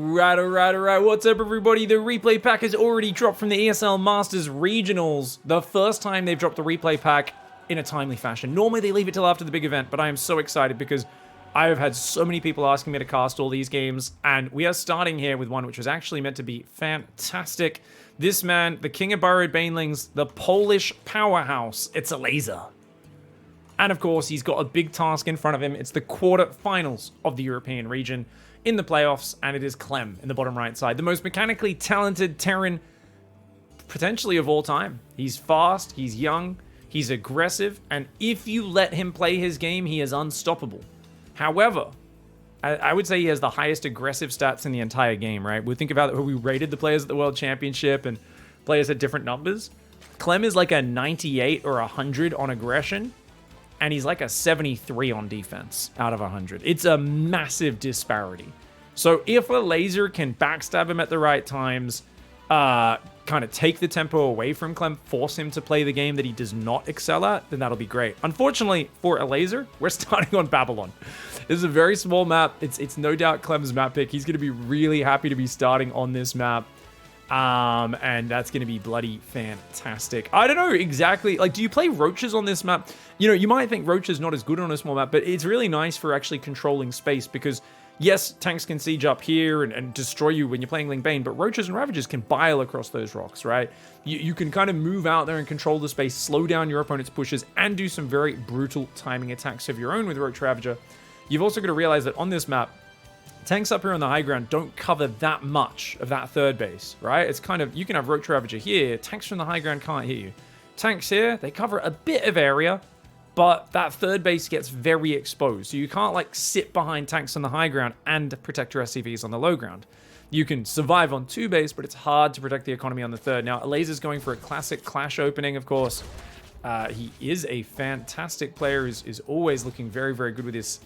Alright. What's up, everybody? The replay pack has already dropped from the ESL Masters Regionals. The first time they've dropped the replay pack in a timely fashion. Normally they leave it till after the big event, but I am so excited because I have had so many people asking me to cast all these games, and we are starting here with one which was actually meant to be fantastic. This man, the King of Burrowed Banelings, the Polish powerhouse, it's ELAZER. And of course, he's got a big task in front of him. It's the quarterfinals of the European region in the playoffs, and it is CLEM in the bottom right side. The most mechanically talented Terran, potentially of all time. He's fast, he's young, he's aggressive, and if you let him play his game, he is unstoppable. However, I would say he has the highest aggressive stats in the entire game, right? We think about it, we rated the players at the World Championship and players at different numbers. CLEM is like a 98 or 100 on aggression, and he's like a 73 on defense out of 100. It's a massive disparity. So if ELAZER can backstab him at the right times, kind of take the tempo away from CLEM, force him to play the game that he does not excel at, then that'll be great. Unfortunately for ELAZER, we're starting on Babylon. This is a very small map. It's no doubt CLEM's map pick. He's going to be really happy to be starting on this map. And that's going to be bloody fantastic. I don't know exactly, like, do you play roaches on this map? You know, you might think roach is not as good on a small map, but it's really nice for actually controlling space because, yes, tanks can siege up here and destroy you when you're playing Ling Bane, but roaches and ravagers can bile across those rocks, right? You can kind of move out there and control the space, slow down your opponent's pushes, and do some very brutal timing attacks of your own with Roach Ravager. You've also got to realize that on this map, tanks up here on the high ground don't cover that much of that third base, right? It's kind of, you can have Roach Ravager here, tanks from the high ground can't hit you. Tanks here, they cover a bit of area, but that third base gets very exposed. So you can't like sit behind tanks on the high ground and protect your SCVs on the low ground. You can survive on two base, but it's hard to protect the economy on the third. Now, ELAZER's going for a classic Clash opening, of course. He is a fantastic player, is always looking very, very good with his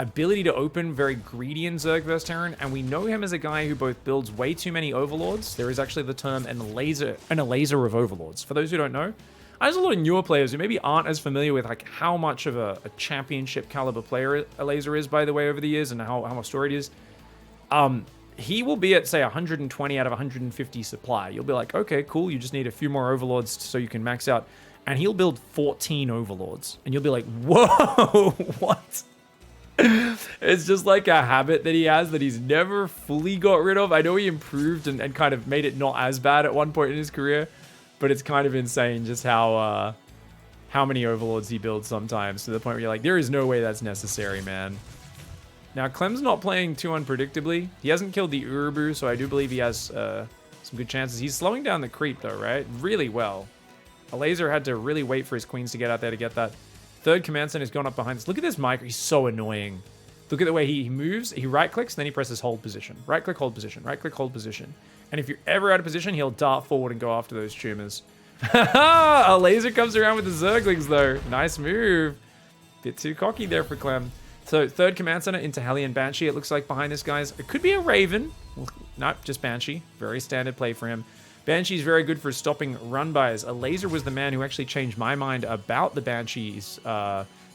ability to open, very greedy in Zerg vs Terran, and we know him as a guy who both builds way too many overlords. There is actually the term an ELAZER of overlords. For those who don't know, there's a lot of newer players who maybe aren't as familiar with like how much of a championship caliber player ELAZER is, by the way, over the years, and how much storied he is. He will be at, say, 120 out of 150 supply. You'll be like, okay, cool, you just need a few more overlords so you can max out. And he'll build 14 overlords. And you'll be like, whoa, what? It's just like a habit that he has that he's never fully got rid of. I know he improved and kind of made it not as bad at one point in his career, but it's kind of insane just how many overlords he builds sometimes, to the point where you're like, there is no way that's necessary, man. Now, CLEM's not playing too unpredictably. He hasn't killed the Urubu, so I do believe he has some good chances. He's slowing down the creep, though, right? Really well. ELAZER had to really wait for his queens to get out there to get that. Third command center has gone up behind us. Look at this micro. He's so annoying. Look at the way he moves. He right-clicks, then he presses hold position. Right-click, hold position. Right-click, hold position. And if you're ever out of position, he'll dart forward and go after those tumors. ELAZER comes around with the Zerglings, though. Nice move. Bit too cocky there for CLEM. So, third command center into Hellion Banshee, it looks like, behind this, guys. It could be a Raven. Nope, just Banshee. Very standard play for him. Banshee's very good for stopping run-bys. ELAZER was the man who actually changed my mind about the Banshees.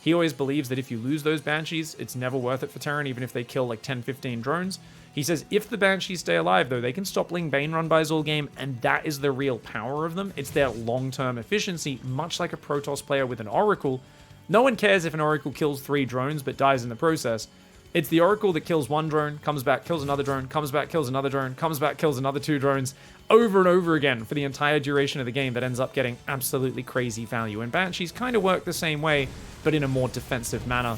He always believes that if you lose those Banshees, it's never worth it for Terran, even if they kill like 10, 15 drones. He says if the Banshees stay alive, though, they can stop Ling Bane run-bys all game, and that is the real power of them. It's their long-term efficiency, much like a Protoss player with an Oracle. No one cares if an Oracle kills 3 drones but dies in the process. It's the Oracle that kills 1 drone, comes back, kills another drone, comes back, kills another drone, comes back, kills another 2 drones, over and over again for the entire duration of the game that ends up getting absolutely crazy value. And Banshees kind of work the same way, but in a more defensive manner.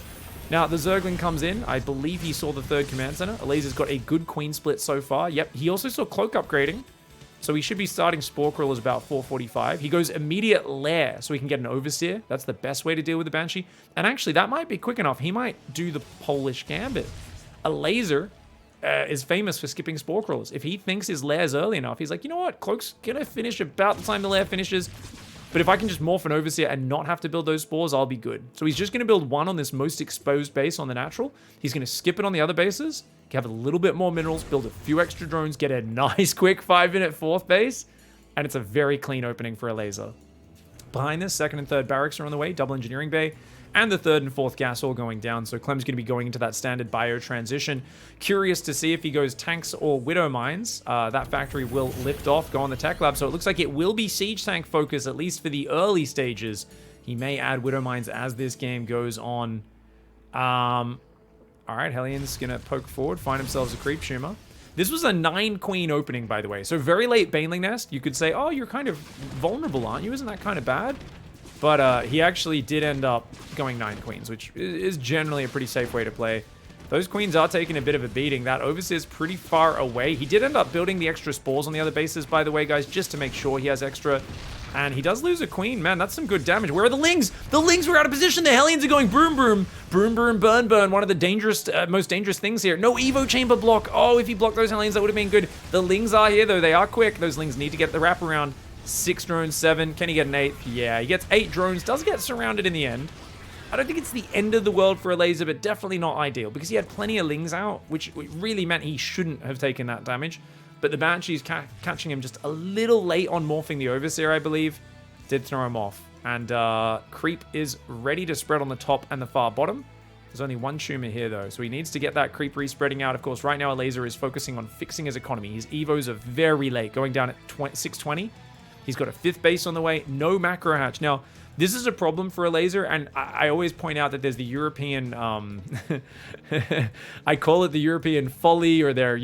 Now, the Zergling comes in. I believe he saw the third command center. ELAZER's got a good queen split so far. Yep, he also saw cloak upgrading. So he should be starting Spore Crawlers about 445. He goes immediate lair so he can get an Overseer. That's the best way to deal with the Banshee. And actually, that might be quick enough. He might do the Polish Gambit. ELAZER is famous for skipping Spore Crawlers. If he thinks his lair's early enough, he's like, you know what? Cloak's going to finish about the time the lair finishes. But if I can just morph an Overseer and not have to build those spores, I'll be good. So he's just going to build 1 on this most exposed base on the natural. He's going to skip it on the other bases. Have a little bit more minerals, build a few extra drones, get a nice quick 5-minute 4th base, and it's a very clean opening for ELAZER. Behind this, second and third barracks are on the way, double engineering bay, and the third and fourth gas all going down. So Clem's going to be going into that standard bio transition. Curious to see if he goes tanks or Widow Mines. That factory will lift off, go on the tech lab. So it looks like it will be siege tank focus, at least for the early stages. He may add Widow Mines as this game goes on. All right, Hellions going to poke forward, find themselves a creep shooter. This was a 9-queen opening, by the way. So very late Baneling Nest. You could say, oh, you're kind of vulnerable, aren't you? Isn't that kind of bad? But he actually did end up going 9 queens, which is generally a pretty safe way to play. Those queens are taking a bit of a beating. That Overseer's pretty far away. He did end up building the extra spores on the other bases, by the way, guys, just to make sure he has extra. And he does lose a queen. Man, that's some good damage. Where are the Lings? The Lings were out of position. The Hellions are going boom, boom. Boom, boom, burn, burn. One of the dangerous, most dangerous things here. No Evo chamber block. Oh, if he blocked those Hellions, that would have been good. The Lings are here, though. They are quick. Those Lings need to get the wraparound. 6 drones, 7. Can he get an 8th? Yeah, he gets 8 drones. Does get surrounded in the end. I don't think it's the end of the world for ELAZER, but definitely not ideal because he had plenty of Lings out, which really meant he shouldn't have taken that damage. But the Banshee's catching him just a little late on morphing the Overseer, I believe. Did throw him off. And Creep is ready to spread on the top and the far bottom. There's only one Schumer here, though, so he needs to get that Creep respreading out. Of course, right now, ELAZER is focusing on fixing his economy. His Evos are very late, going down at 620. He's got a 5th base on the way, no macro hatch. Now, this is a problem for ELAZER, and I always point out that there's the European, I call it the European folly or their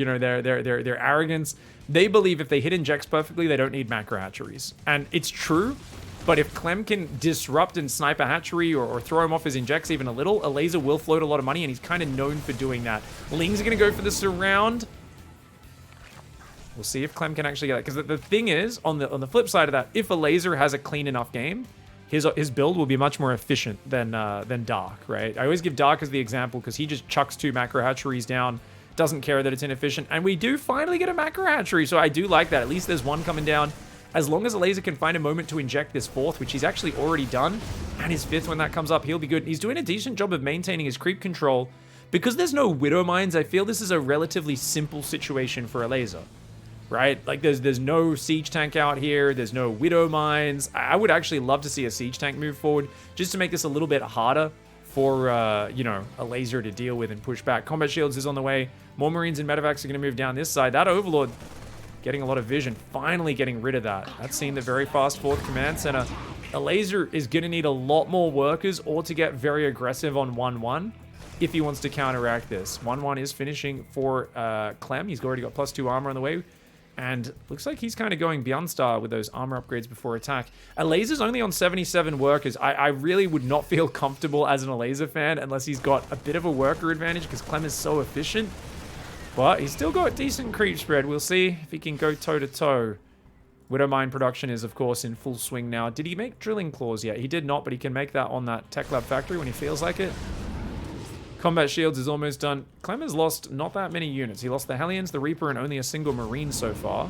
arrogance. They believe if they hit injects perfectly, they don't need macro hatcheries. And it's true, but if Clem can disrupt and snipe a hatchery or throw him off his injects even a little, ELAZER will float a lot of money, and he's kind of known for doing that. Lings are going to go for the surround. We'll see if Clem can actually get that. Because the thing is, on the flip side of that, if ELAZER has a clean enough game, his build will be much more efficient than Dark, right? I always give Dark as the example because he just chucks 2 macro hatcheries down, doesn't care that it's inefficient, and we do finally get a macro hatchery, so I do like that. At least there's one coming down. As long as ELAZER can find a moment to inject this 4th, which he's actually already done, and his 5th when that comes up, he'll be good. He's doing a decent job of maintaining his creep control. Because there's no Widow Mines, I feel this is a relatively simple situation for ELAZER. Right? Like, there's no siege tank out here. There's no Widow Mines. I would actually love to see a siege tank move forward just to make this a little bit harder for, ELAZER to deal with and push back. Combat Shields is on the way. More Marines and Medevacs are going to move down this side. That Overlord getting a lot of vision. Finally getting rid of that. That's seen the very fast 4th command center. ELAZER is going to need a lot more workers or to get very aggressive on 1-1 if he wants to counteract this. 1-1 is finishing for Clem. He's already got +2 armor on the way. And looks like he's kind of going beyond star with those armor upgrades before attack. ELAZER's only on 77 workers. I really would not feel comfortable as an ELAZER fan unless he's got a bit of a worker advantage because Clem is so efficient. But he's still got decent creep spread. We'll see if he can go toe-to-toe. Widow Mine production is, of course, in full swing now. Did he make drilling claws yet? He did not, but he can make that on that Tech Lab factory when he feels like it. Combat Shields is almost done. Clem has lost not that many units. He lost the Hellions, the Reaper, and only a single Marine so far.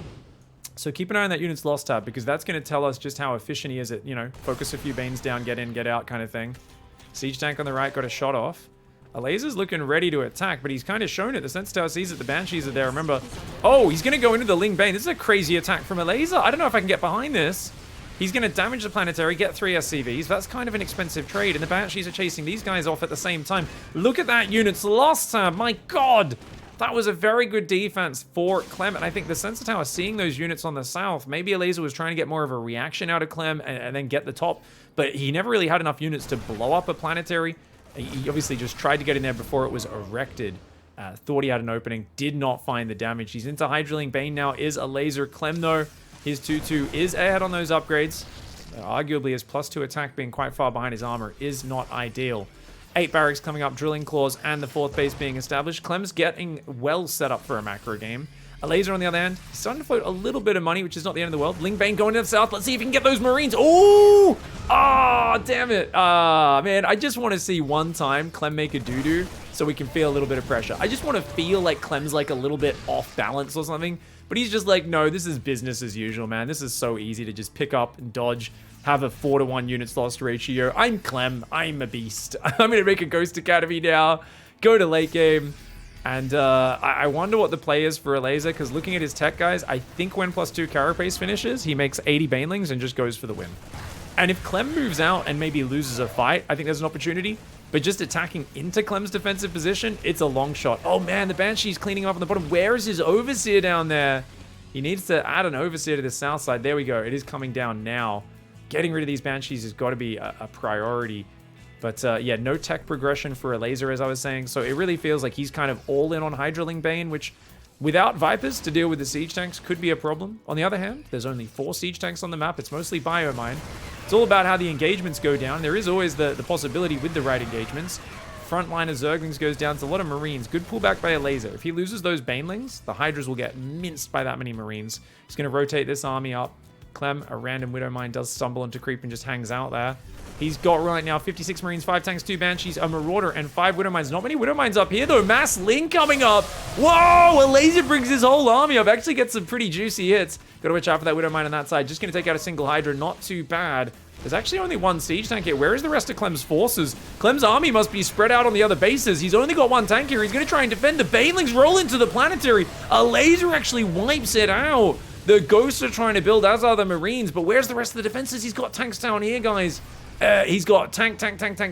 So keep an eye on that unit's loss tab, because that's going to tell us just how efficient he is at, focus a few Banes down, get in, get out kind of thing. Siege tank on the right got a shot off. ELAZER's looking ready to attack, but he's kind of shown it. The Sense Tower sees it. The Banshees are there. Remember, oh, he's going to go into the Ling Bane. This is a crazy attack from ELAZER. I don't know if I can get behind this. He's going to damage the planetary, get 3 SCVs. That's kind of an expensive trade, and the Banshees are chasing these guys off at the same time. Look at that unit's loss tab. My God. That was a very good defense for Clem, and I think the Sensor Tower seeing those units on the south, maybe ELAZER was trying to get more of a reaction out of Clem and then get the top, but he never really had enough units to blow up a planetary. He obviously just tried to get in there before it was erected. Thought he had an opening, did not find the damage. He's into High Drilling Bane now, is ELAZER. Clem, though, his 2-2 is ahead on those upgrades. Arguably, his +2 attack being quite far behind his armor is not ideal. 8 barracks coming up, drilling claws, and the 4th base being established. Clem's getting well set up for a macro game. ELAZER, on the other hand, he's starting to float a little bit of money, which is not the end of the world. Ling Bane going to the south. Let's see if he can get those Marines. Ooh! Ah, damn it. Man, I just want to see one time Clem make a doo-doo so we can feel a little bit of pressure. I just want to feel like Clem's like a little bit off balance or something. But he's just like, no, this is business as usual, man. This is so easy to just pick up and dodge, have a 4-to-1 units lost ratio. I'm Clem. I'm a beast. I'm going to make a Ghost Academy now, go to late game. And I wonder what the play is for ELAZER, because looking at his tech, guys, I think when +2 Carapace finishes, he makes 80 Banelings and just goes for the win. And if Clem moves out and maybe loses a fight, I think there's an opportunity. But just attacking into Clem's defensive position, it's a long shot. Oh man, the Banshee's cleaning up on the bottom. Where is his Overseer down there? He needs to add an Overseer to the south side. There we go. It is coming down now. Getting rid of these Banshees has got to be a priority. But yeah, no tech progression for ELAZER, as I was saying. So it really feels like he's kind of all in on Hydraling Bane, which without Vipers to deal with the siege tanks could be a problem. On the other hand, there's only 4 siege tanks on the map. It's mostly Biomine. It's all about how the engagements go down. There is always the possibility with the right engagements. Front line of Zerglings goes down to a lot of Marines. Good pullback by ELAZER. If he loses those Banelings, the Hydras will get minced by that many Marines. He's going to rotate this army up. Clem, a random Widowmine, does stumble into creep and just hangs out there. He's got right now 56 Marines, 5 tanks, 2 Banshees, a Marauder, and 5 Widowmines. Not many Widowmines up here, though. Mass Ling coming up. Whoa! ELAZER brings his whole army up. Actually gets some pretty juicy hits. Got to watch out for that Widowmine on that side. Just going to take out a single Hydra. Not too bad. There's actually only 1 siege tank here. Where is the rest of Clem's forces? Clem's army must be spread out on the other bases. He's only got 1 tank here. He's going to try and defend. The Banelings roll into the planetary. ELAZER actually wipes it out. The Ghosts are trying to build, as are the Marines. But where's the rest of the defenses? He's got tanks down here, guys. He's got tank.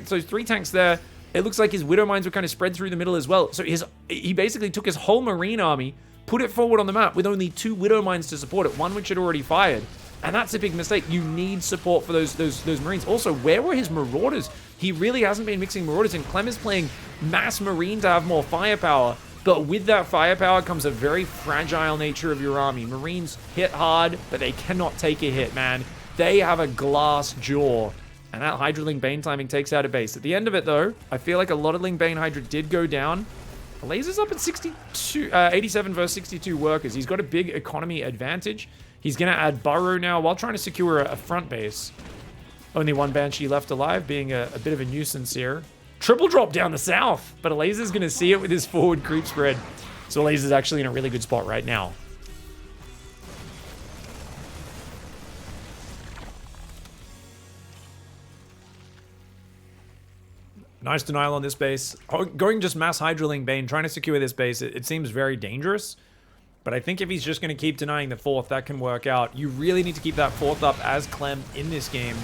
So 3 tanks there. It looks like his Widowmines were kind of spread through the middle as well. So he basically took his whole Marine army, put it forward on the map with only 2 Widowmines to support it, 1 which had already fired. And that's a big mistake. You need support for those Marines. Also, where were his Marauders? He really hasn't been mixing Marauders, and Clem is playing mass Marine to have more firepower. But with that firepower comes a very fragile nature of your army. Marines hit hard, but they cannot take a hit, man. They have a glass jaw. And that Hydraling Bane timing takes out a base. At the end of it, though, I feel like a lot of Ling Bane Hydra did go down. ELAZER's up at 87 versus 62 workers. He's got a big economy advantage. He's going to add Burrow now while trying to secure a front base. Only 1 Banshee left alive, being a bit of a nuisance here. Triple drop down the south, but ELAZER's going to see it with his forward creep spread. So ELAZER's actually in a really good spot right now. Nice denial on this base. Going just mass Hydraling Bane, trying to secure this base, it seems very dangerous. But I think if he's just going to keep denying the 4th, that can work out. You really need to keep that 4th up as Clem in this game.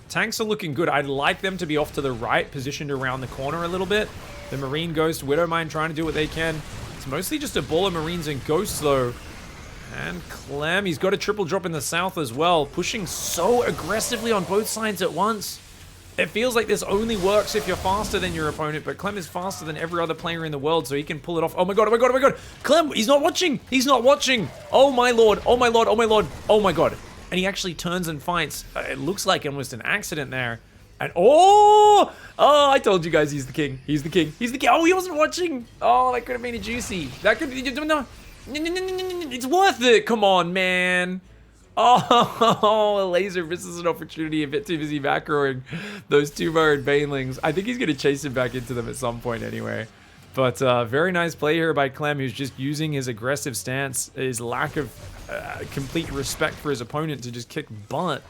Tanks are looking good. I'd like them to be off to the right, positioned around the corner a little bit. The Marine Ghost, Widowmine trying to do what they can. It's mostly just a ball of Marines and Ghosts, though. And Clem, he's got a triple drop in the south as well, pushing so aggressively on both sides at once. It feels like this only works if you're faster than your opponent, but Clem is faster than every other player in the world, so he can pull it off. Oh my god, oh my god, oh my god! Clem, he's not watching! He's not watching! Oh my lord, oh my lord, oh my lord, oh my god. And he actually turns and fights. It looks like almost an accident there. And oh, I told you guys he's the king. He's the king. He's the king. Oh, he wasn't watching. Oh, that could have been a juicy. That could be, no. It's worth it. Come on, man. Oh, ELAZER misses an opportunity, a bit too busy macroing those 2 Murdered Banelings. I think he's going to chase him back into them at some point anyway. But very nice play here by Clem, who's just using his aggressive stance, his lack of complete respect for his opponent to just kick butt.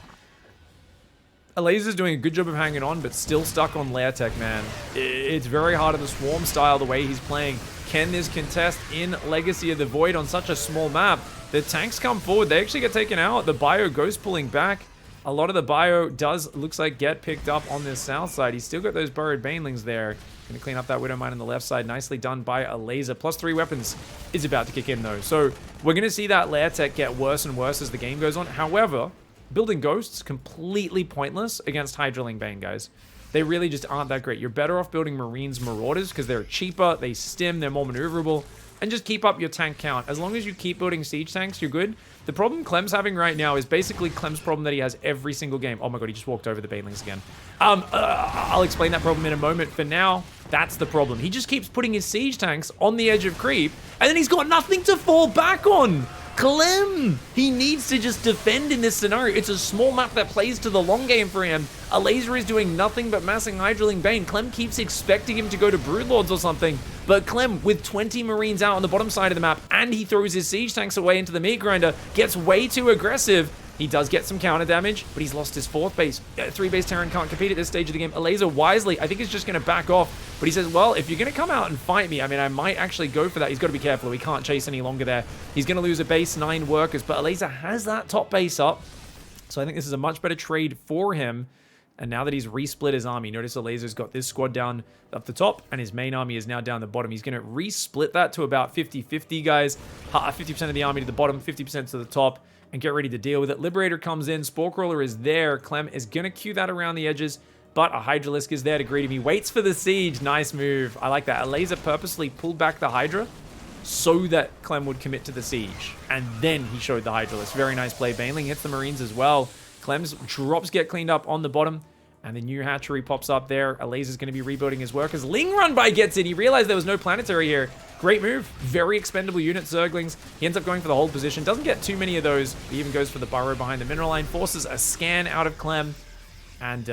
ELAZER's doing a good job of hanging on, but still stuck on Lair Tech, man. It's very hard in the Swarm style, the way he's playing. Can this contest in Legacy of the Void on such a small map? The tanks come forward. They actually get taken out. The Bio goes pulling back. A lot of the Bio looks like, get picked up on this south side. He's still got those Burrowed Banelings there. Going to clean up that Widowmine on the left side. Nicely done by ELAZER. +3 weapons is about to kick in, though. So we're going to see that Lair Tech get worse and worse as the game goes on. However, building Ghosts, completely pointless against Hydraling Bane, guys. They really just aren't that great. You're better off building Marines Marauders because they're cheaper, they stim, they're more maneuverable, and just keep up your tank count. As long as you keep building siege tanks, you're good. The problem Clem's having right now is basically Clem's problem that he has every single game. Oh my god, he just walked over the Banelings again. I'll explain that problem in a moment. For now, that's the problem. He just keeps putting his siege tanks on the edge of creep, and then he's got nothing to fall back on. Clem! He needs to just defend in this scenario. It's a small map that plays to the long game for him. ELAZER is doing nothing but massing Hydraling Bane. Clem keeps expecting him to go to Broodlords or something. But Clem, with 20 Marines out on the bottom side of the map, and he throws his siege tanks away into the meat grinder, gets way too aggressive. He does get some counter damage, but he's lost his 4th base. 3-base Terran can't compete at this stage of the game. ELAZER wisely, I think, is just going to back off. But he says, well, if you're going to come out and fight me, I mean, I might actually go for that. He's got to be careful. He can't chase any longer there. He's going to lose a base, 9 workers. But ELAZER has that top base up. So I think this is a much better trade for him. And now that he's resplit his army, notice ELAZER's got this squad down up the top, and his main army is now down the bottom. He's going to resplit that to about 50-50, guys. 50% of the army to the bottom, 50% to the top, and get ready to deal with it. Liberator comes in, Spore Crawler is there. CLEM is going to queue that around the edges, but a Hydralisk is there to greet him. He waits for the siege. Nice move. I like that. ELAZER purposely pulled back the Hydra so that CLEM would commit to the siege, and then he showed the Hydralisk. Very nice play. Baneling hits the Marines as well. CLEM's drops get cleaned up on the bottom, and the new hatchery pops up there. ELAZER's going to be rebuilding his workers. Ling Run By gets in. He realized there was no planetary here. Great move. Very expendable unit, Zerglings. He ends up going for the hold position. Doesn't get too many of those. He even goes for the burrow behind the mineral line. Forces a scan out of CLEM. And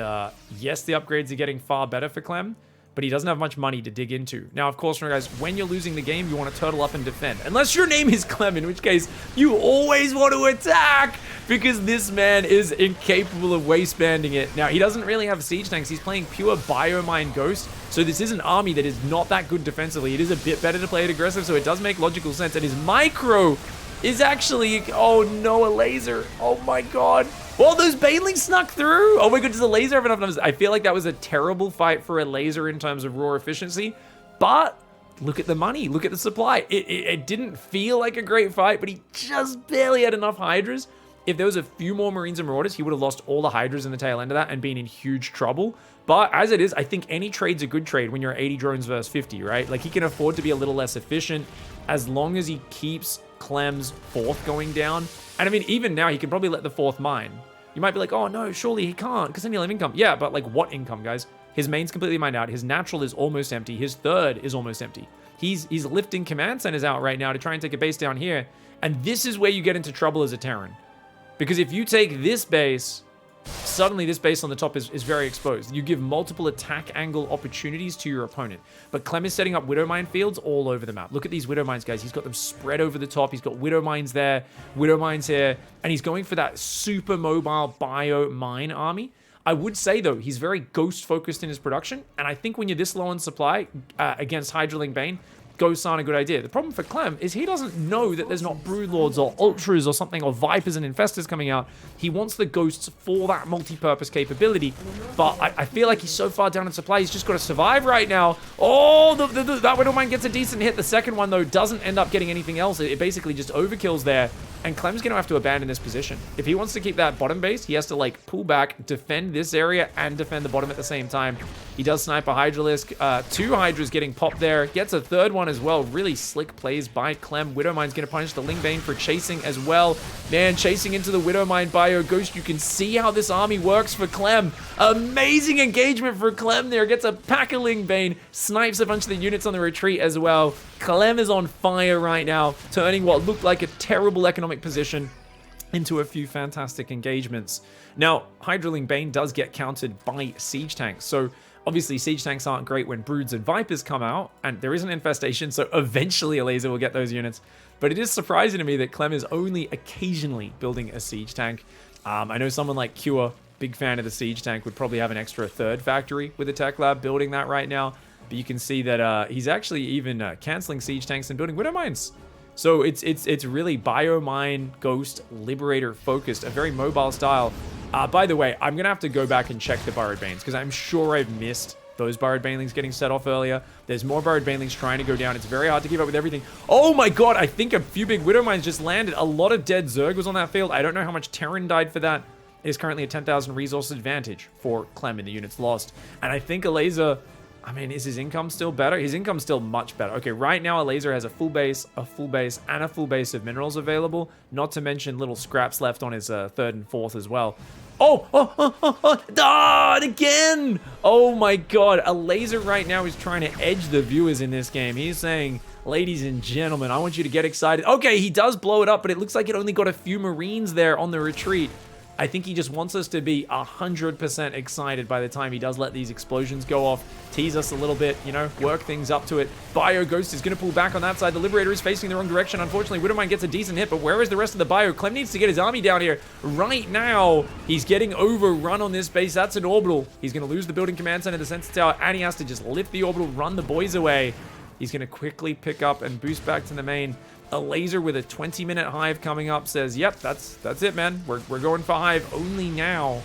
yes, the upgrades are getting far better for CLEM, but he doesn't have much money to dig into. Now, of course, guys, when you're losing the game, you want to turtle up and defend. Unless your name is CLEM, in which case you always want to attack, because this man is incapable of waistbanding it. Now, he doesn't really have siege tanks. He's playing pure Biomine Ghost, so this is an army that is not that good defensively. It is a bit better to play it aggressive, so it does make logical sense. And his micro is actually... Oh, no, ELAZER. Oh, my God. Well, those Banelings snuck through. Oh my god, does ELAZER have enough numbers? I feel like that was a terrible fight for ELAZER in terms of raw efficiency, but look at the money, look at the supply. It didn't feel like a great fight, but he just barely had enough Hydras. If there was a few more Marines and Marauders, he would have lost all the Hydras in the tail end of that and been in huge trouble. But as it is, I think any trade's a good trade when you're 80 drones versus 50, right? Like, he can afford to be a little less efficient as long as he keeps CLEM's fourth going down. And I mean, even now, he can probably let the fourth mine. You might be like, oh no, surely he can't, because then he'll have income. Yeah, but like, what income, guys? His main's completely mined out. His natural is almost empty. His third is almost empty. He's lifting command centers out right now to try and take a base down here. And this is where you get into trouble as a Terran. Because if you take this base, suddenly this base on the top is very exposed. You give multiple attack angle opportunities to your opponent. But CLEM is setting up Widow Mine fields all over the map. Look at these Widow Mines, guys. He's got them spread over the top. He's got Widow Mines there, Widow Mines here, and he's going for that super mobile bio mine army. I would say, though, he's very ghost-focused in his production, and I think when you're this low on supply against Hydraling Bane, ghosts aren't a good idea. The problem for CLEM is he doesn't know that there's not Broodlords or Ultras or something, or Vipers and Infestors coming out. He wants the ghosts for that multi-purpose capability, but I feel like he's so far down in supply, he's just got to survive right now. Oh, that Widow Mine gets a decent hit. The second one, though, doesn't end up getting anything else. It basically just overkills there, and CLEM's going to have to abandon this position. If he wants to keep that bottom base, he has to, like, pull back, defend this area, and defend the bottom at the same time. He does snipe a Hydralisk. 2 Hydras getting popped there. Gets a third one as well. Really slick plays by CLEM. Widow Mine's going to punish the Lingbane for chasing as well. Man, chasing into the Widow Mine Bio Ghost. You can see how this army works for CLEM. Amazing engagement for CLEM there. Gets a pack of Lingbane. Snipes a bunch of the units on the retreat as well. CLEM is on fire right now, turning what looked like a terrible economic position into a few fantastic engagements. Now, Hydraling Bane does get countered by siege tanks, so obviously siege tanks aren't great when Broods and Vipers come out, and there is an infestation, so eventually ELAZER will get those units. But it is surprising to me that CLEM is only occasionally building a siege tank. I know someone like Cure, big fan of the siege tank, would probably have an extra third factory with a tech lab building that right now. But you can see that he's actually even canceling siege tanks and building Widow Mines. So it's really Biomine, Ghost, Liberator focused, a very mobile style. By the way, I'm going to have to go back and check the Burrowed Banes, because I'm sure I've missed those Burrowed Banelings getting set off earlier. There's more Burrowed Banelings trying to go down. It's very hard to keep up with everything. Oh my god, I think a few big Widow Mines just landed. A lot of dead Zerg was on that field. I don't know how much Terran died for that. It is currently a 10,000 resource advantage for CLEM in the units lost. And I think ELAZER... I mean, is his income still better? His income's still much better. Okay, right now, ELAZER has a full base, and a full base of minerals available. Not to mention little scraps left on his third and fourth as well. And again! Oh my god, ELAZER right now is trying to edge the viewers in this game. He's saying, ladies and gentlemen, I want you to get excited. Okay, he does blow it up, but it looks like it only got a few Marines there on the retreat. I think he just wants us to be 100% excited by the time he does let these explosions go off, tease us a little bit, you know, work things up to it. Bio Ghost is going to pull back on that side. The Liberator is facing the wrong direction. Unfortunately, Widowmine gets a decent hit, but where is the rest of the Bio? CLEM needs to get his army down here right now. He's getting overrun on this base. That's an orbital. He's going to lose the building command center, the sensor tower, and he has to just lift the orbital, run the boys away. He's going to quickly pick up and boost back to the main. ELAZER with a 20-minute hive coming up says, yep, that's it, man. We're going for hive only now.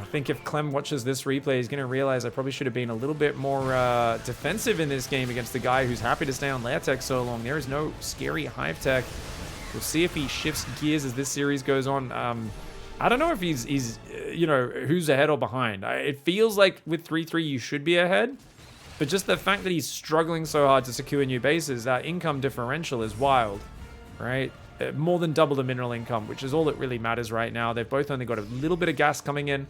I think if Clem watches this replay, he's going to realize I probably should have been a little bit more defensive in this game against the guy who's happy to stay on lair tech so long. There is no scary hive tech. We'll see if he shifts gears as this series goes on. I don't know if he's you know, who's ahead or behind. It feels like with 3-3 you should be ahead. But just the fact that he's struggling so hard to secure new bases, that income differential is wild, right? More than double the mineral income, which is all that really matters right now. They've both only got a little bit of gas coming in.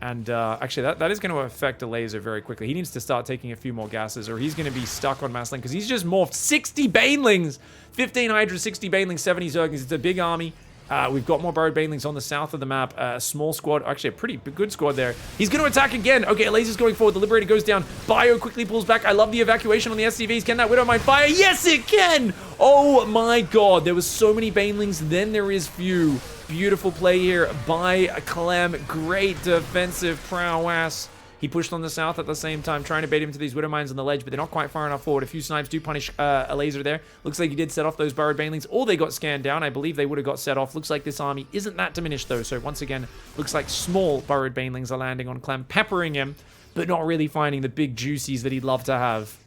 And actually, that is going to affect ELAZER very quickly. He needs to start taking a few more gases, or he's going to be stuck on Massling, because he's just morphed 60 Banelings! 15 Hydra, 60 Banelings, 70 Zerglings. It's a big army. We've got more Burrowed Banelings on the south of the map. A small squad, actually a pretty good squad there. He's going to attack again. Okay, ELAZER's going forward. The Liberator goes down. Bio quickly pulls back. I love the evacuation on the SCVs. Can that Widowmine fire? Yes, it can! Oh my god, there was so many Banelings, then there is few. Beautiful play here by CLEM. Great defensive prowess. He pushed on the south at the same time, trying to bait him to these Widowmines on the ledge, but they're not quite far enough forward. A few snipes do punish ELAZER there. Looks like he did set off those Burrowed Banelings, or they got scanned down. I believe they would have got set off. Looks like this army isn't that diminished, though. So once again, looks like small Burrowed Banelings are landing on CLEM, peppering him, but not really finding the big juicies that he'd love to have.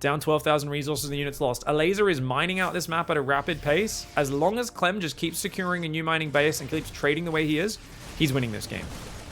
Down 12,000 resources and the units lost. ELAZER is mining out this map at a rapid pace. As long as CLEM just keeps securing a new mining base and keeps trading the way he is, he's winning this game.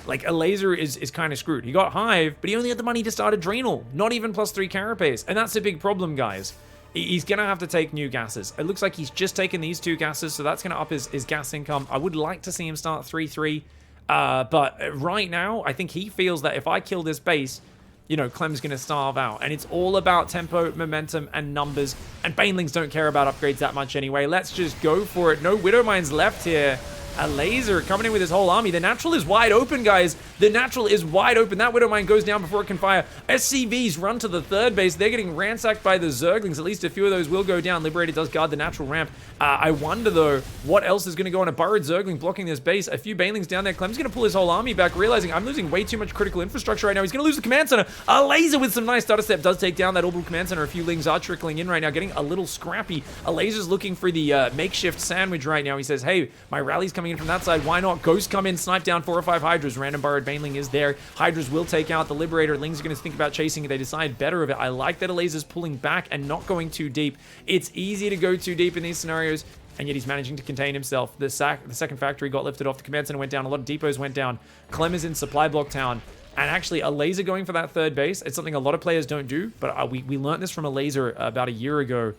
Like, ELAZER is kind of screwed. He got Hive, but he only had the money to start Adrenal. Not even +3 Carapace. And that's a big problem, guys. He's going to have to take new gases. It looks like he's just taken these 2 gases, so that's going to up his gas income. I would like to see him start 3-3. But right now, I think he feels that if I kill this base, you know, Clem's going to starve out. And it's all about tempo, momentum, and numbers. And Banelings don't care about upgrades that much anyway. Let's just go for it. No Widowmines left here. ELAZER coming in with his whole army. The natural is wide open, guys. The natural is wide open. That Widowmine goes down before it can fire. SCVs run to the third base. They're getting ransacked by the Zerglings. At least a few of those will go down. Liberator does guard the natural ramp. I wonder, though, what else is going to go on a Burrowed Zergling blocking this base. A few Banelings down there. Clem's going to pull his whole army back, realizing I'm losing way too much critical infrastructure right now. He's going to lose the command center. ELAZER with some nice stutter step does take down that orbital command center. A few Lings are trickling in right now, getting a little scrappy. ELAZER's looking for the makeshift sandwich right now. He says, hey, my rally's coming in from that side. Why not? Ghosts come in, snipe down 4 or 5 Hydras. Random Burrowed Baneling is there. Hydras will take out the Liberator. Lings are going to think about chasing it. They decide better of it. I like that ELAZER's pulling back and not going too deep. It's easy to go too deep in these scenarios, and yet he's managing to contain himself. The second factory got lifted off. The command center went down. A lot of depots went down. Clem is in supply block town. And actually, ELAZER going for that third base, it's something a lot of players don't do, but we learned this from ELAZER about a year ago.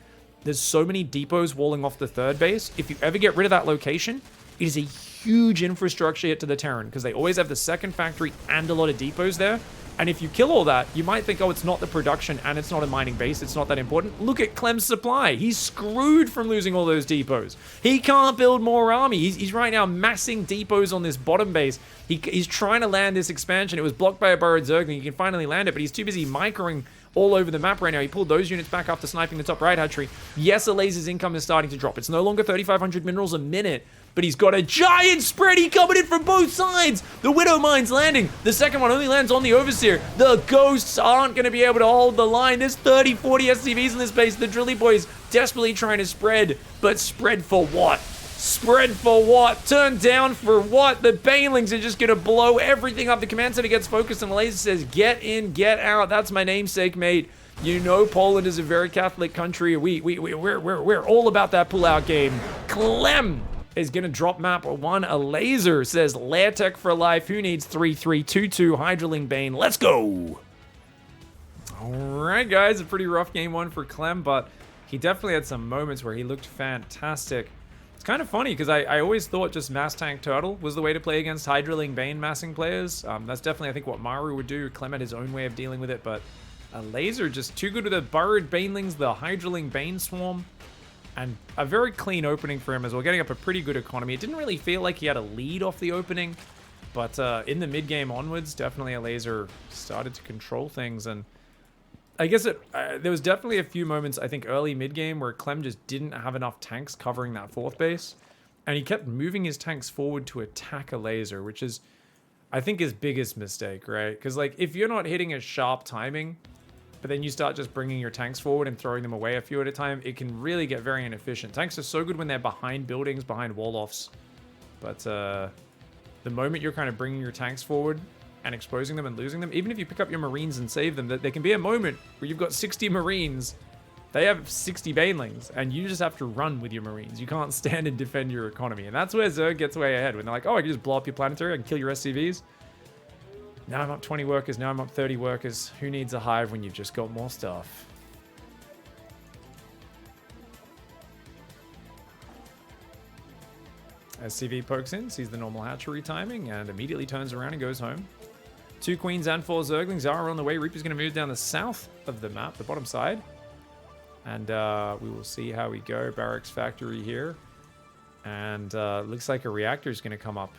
There's so many depots walling off the third base. If you ever get rid of that location, it is a huge infrastructure hit to the Terran, because they always have the second factory and a lot of depots there. And if you kill all that, you might think, oh, it's not the production and it's not a mining base. It's not that important. Look at Clem's supply. He's screwed from losing all those depots. He can't build more army. He's right now massing depots on this bottom base. He's trying to land this expansion. It was blocked by a Burrowed Zergling. He can finally land it, but he's too busy microing all over the map right now. He pulled those units back after sniping the top right hatchery. Yes, ELAZER's income is starting to drop. It's no longer 3,500 minerals a minute, but he's got a giant spready coming in from both sides. The Widowmine's landing. The second one only lands on the Overseer. The Ghosts aren't going to be able to hold the line. There's 30, 40 SCVs in this base. The Drilly Boys desperately trying to spread, but spread for what? Spread for what? Turn down for what? The Banelings are just going to blow everything up. The command center gets focused, and ELAZER says, get in, get out. That's my namesake, mate. You know Poland is a very Catholic country. We're all about that pull-out game. Clem is going to drop map 1. ELAZER says, Lair Tech for life. Who needs 3-3-2-2 Hydraling Bane? Let's go. All right, guys. A pretty rough game 1 for Clem, but he definitely had some moments where he looked fantastic. It's kind of funny because I always thought just Mass Tank Turtle was the way to play against Hydraling Bane massing players. That's definitely, I think, what Maru would do. Clem had his own way of dealing with it, but ELAZER just too good with the Burrowed Banelings, the Hydraling Bane Swarm, and a very clean opening for him as well, getting up a pretty good economy. It didn't really feel like he had a lead off the opening, but in the mid-game onwards, definitely ELAZER started to control things, and I guess there was definitely a few moments, I think, early mid-game where Clem just didn't have enough tanks covering that 4th base, and he kept moving his tanks forward to attack ELAZER, which is, I think, his biggest mistake, right? Because, like, if you're not hitting a sharp timing, but then you start just bringing your tanks forward and throwing them away a few at a time, it can really get very inefficient. Tanks are so good when they're behind buildings, behind wall-offs, but the moment you're kind of bringing your tanks forward and exposing them and losing them, even if you pick up your Marines and save them, there can be a moment where you've got 60 Marines, they have 60 Banelings, and you just have to run with your Marines. You can't stand and defend your economy, and that's where Zerg gets way ahead, when they're like, oh, I can just blow up your planetary, I can kill your SCVs. Now I'm up 20 workers, now I'm up 30 workers. Who needs a hive when you've just got more stuff? SCV pokes in, sees the normal hatchery timing, and immediately turns around and goes home. 2 queens and 4 zerglings are on the way. Reaper's going to move down the south of the map, the bottom side. And we will see how we go. Barracks factory here. And looks like a reactor is going to come up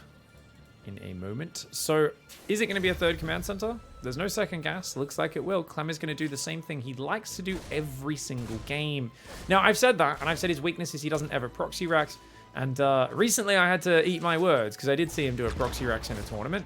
in a moment. So is it going to be a third command center? There's no second gas. Looks like it will. Clem is going to do the same thing he likes to do every single game. Now, I've said that, and I've said his weakness is he doesn't ever proxy racks. And recently I had to eat my words, because I did see him do a proxy racks in a tournament.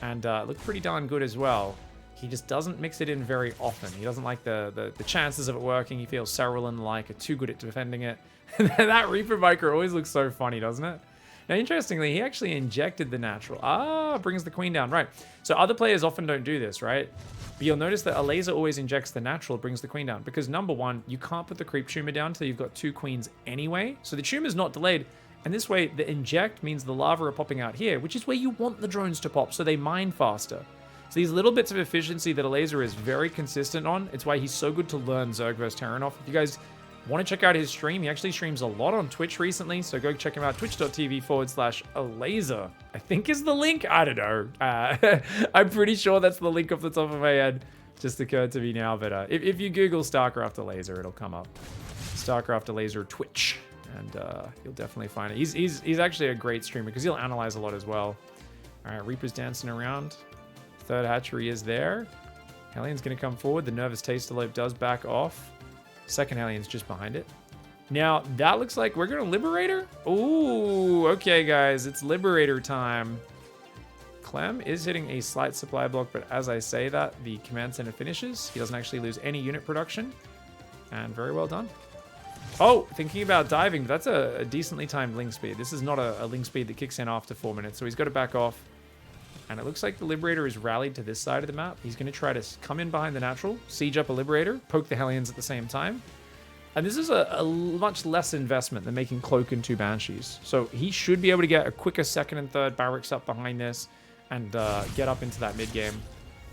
And it looked pretty darn good as well. He just doesn't mix it in very often. He doesn't like the chances of it working. He feels Sarolin-like, are too good at defending it. That Reaper Biker always looks so funny, doesn't it? Now, interestingly, he actually injected the natural. Ah, brings the queen down. Right. So other players often don't do this, right? But you'll notice that ELAZER always injects the natural, brings the queen down. Because number one, you can't put the creep tumor down until you've got 2 queens anyway. So the tumor's not delayed. And this way, the inject means the lava are popping out here, which is where you want the drones to pop, so they mine faster. So these little bits of efficiency that ELAZER is very consistent on, it's why he's so good to learn Zerg vs Terranov. If you guys want to check out his stream, he actually streams a lot on Twitch recently, so go check him out, twitch.tv/ELAZER. I think is the link. I don't know. I'm pretty sure that's the link off the top of my head. Just occurred to me now, but if you Google StarCraft ELAZER, it'll come up. StarCraft ELAZER Twitch. And you'll definitely find it. He's actually a great streamer because he'll analyze a lot as well. All right, Reaper's dancing around. Third hatchery is there. Hellions going to come forward. The nervous tastelope does back off. Second Hellion's just behind it. Now, that looks like we're going to Liberator. Ooh, okay, guys. It's Liberator time. Clem is hitting a slight supply block, but as I say that, the command center finishes. He doesn't actually lose any unit production. And very well done. Oh, thinking about diving, but that's a decently timed link speed. This is not a link speed that kicks in after 4 minutes, so he's got to back off. And it looks like the Liberator is rallied to this side of the map. He's going to try to come in behind the natural, siege up a Liberator, poke the Hellions at the same time. And this is a much less investment than making Cloak and 2 Banshees. So he should be able to get a quicker second and third barracks up behind this and get up into that mid-game.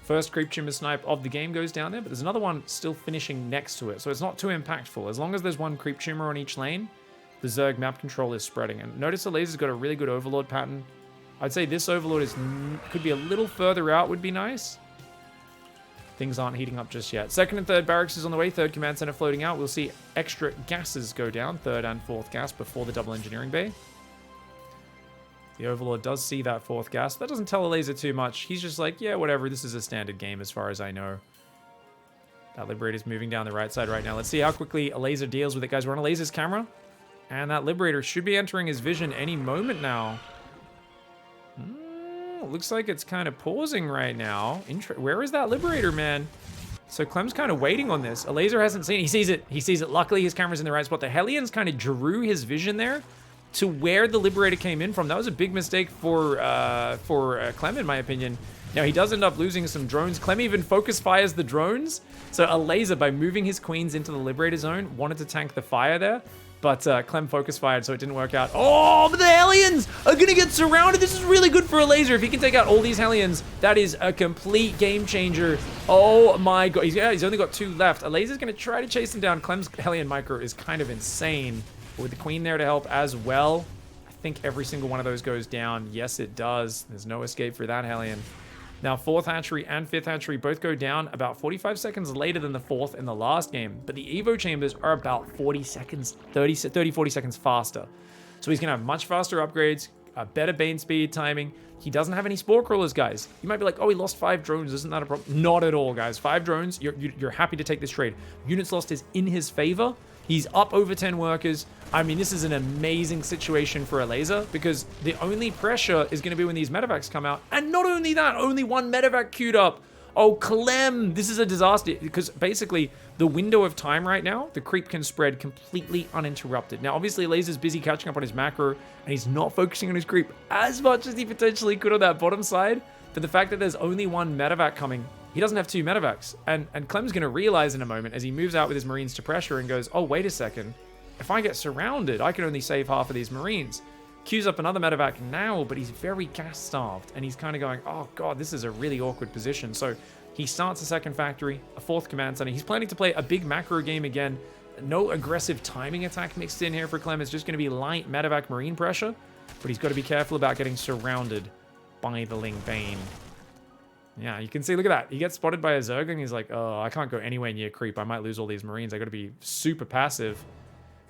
First creep tumor snipe of the game goes down there, but there's another one still finishing next to it, so it's not too impactful. As long as there's one creep tumor on each lane, the Zerg map control is spreading. And notice the ELAZER's got a really good Overlord pattern. I'd say this Overlord could be a little further out, would be nice. Things aren't heating up just yet. Second and third barracks is on the way, third command center floating out. We'll see extra gases go down, third and fourth gas before the double engineering bay. The Overlord does see that fourth gas. That doesn't tell ELAZER too much. He's just like, yeah, whatever. This is a standard game as far as I know. That Liberator's moving down the right side right now. Let's see how quickly ELAZER deals with it, guys. We're on ELAZER's camera. And that Liberator should be entering his vision any moment now. Looks like it's kind of pausing right now. Where is that Liberator, man? So Clem's kind of waiting on this. ELAZER hasn't seen it. He sees it. He sees it. Luckily, his camera's in the right spot. The Hellions kind of drew his vision there to where the Liberator came in from. That was a big mistake for Clem, in my opinion. Now, he does end up losing some drones. Clem even focus fires the drones. So ELAZER, by moving his queens into the Liberator zone, wanted to tank the fire there. But Clem focus fired, so it didn't work out. Oh, but the Hellions are going to get surrounded. This is really good for ELAZER. If he can take out all these Hellions, that is a complete game changer. Oh my god. He's only got 2 left. ELAZER's going to try to chase him down. Clem's Hellion micro is kind of insane. With the queen there to help as well. I think every single one of those goes down. Yes, it does. There's no escape for that Hellion. Now, 4th hatchery and 5th hatchery both go down about 45 seconds later than the 4th in the last game. But the Evo chambers are about 40 seconds, 30, 40 seconds faster. So he's going to have much faster upgrades, a better Bane speed timing. He doesn't have any Spore Crawlers, guys. You might be like, oh, he lost 5 drones. Isn't that a problem? Not at all, guys. 5 drones, you're happy to take this trade. Units lost is in his favor. He's up over 10 workers. I mean, this is an amazing situation for ELAZER because the only pressure is going to be when these medevacs come out. And not only that, only one medevac queued up. Oh, CLEM! This is a disaster, because basically, the window of time right now, the creep can spread completely uninterrupted. Now, obviously, ELAZER's busy catching up on his macro, and he's not focusing on his creep as much as he potentially could on that bottom side. But the fact that there's only one medevac coming, he doesn't have 2 medevacs. And Clem's going to realize in a moment, as he moves out with his Marines to pressure and goes, oh, wait a second. If I get surrounded, I can only save half of these Marines. Queues up another medevac now, but he's very gas-starved, and he's kind of going, oh god, this is a really awkward position. So he starts a second factory, a 4th command center. He's planning to play a big macro game again. No aggressive timing attack mixed in here for Clem. It's just going to be light medevac marine pressure, but he's got to be careful about getting surrounded by the Ling Bane. Yeah, you can see, look at that. He gets spotted by a Zerg, and he's like, oh, I can't go anywhere near creep. I might lose all these Marines. I got to be super passive.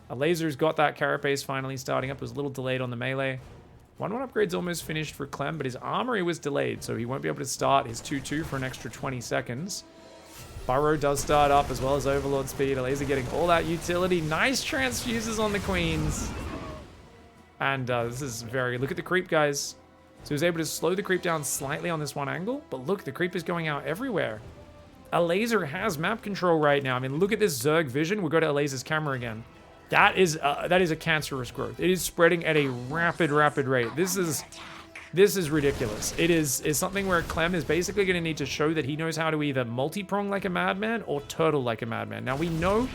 ELAZER's got that carapace finally starting up. It was a little delayed on the melee. 1-1 upgrade's almost finished for Clem, but his armory was delayed, so he won't be able to start his 2-2 for an extra 20 seconds. Burrow does start up, as well as Overlord speed. ELAZER getting all that utility. Nice transfuses on the Queens. And this is very... Look at the creep, guys. So he was able to slow the creep down slightly on this one angle, but look, the creep is going out everywhere. ELAZER has map control right now. I mean, look at this Zerg vision. We'll go to ELAZER's camera again. That is a cancerous growth. It is spreading at a rapid rate. This is ridiculous. It is something where Clem is basically going to need to show that he knows how to either multi-prong like a madman or turtle like a madman. Now, we know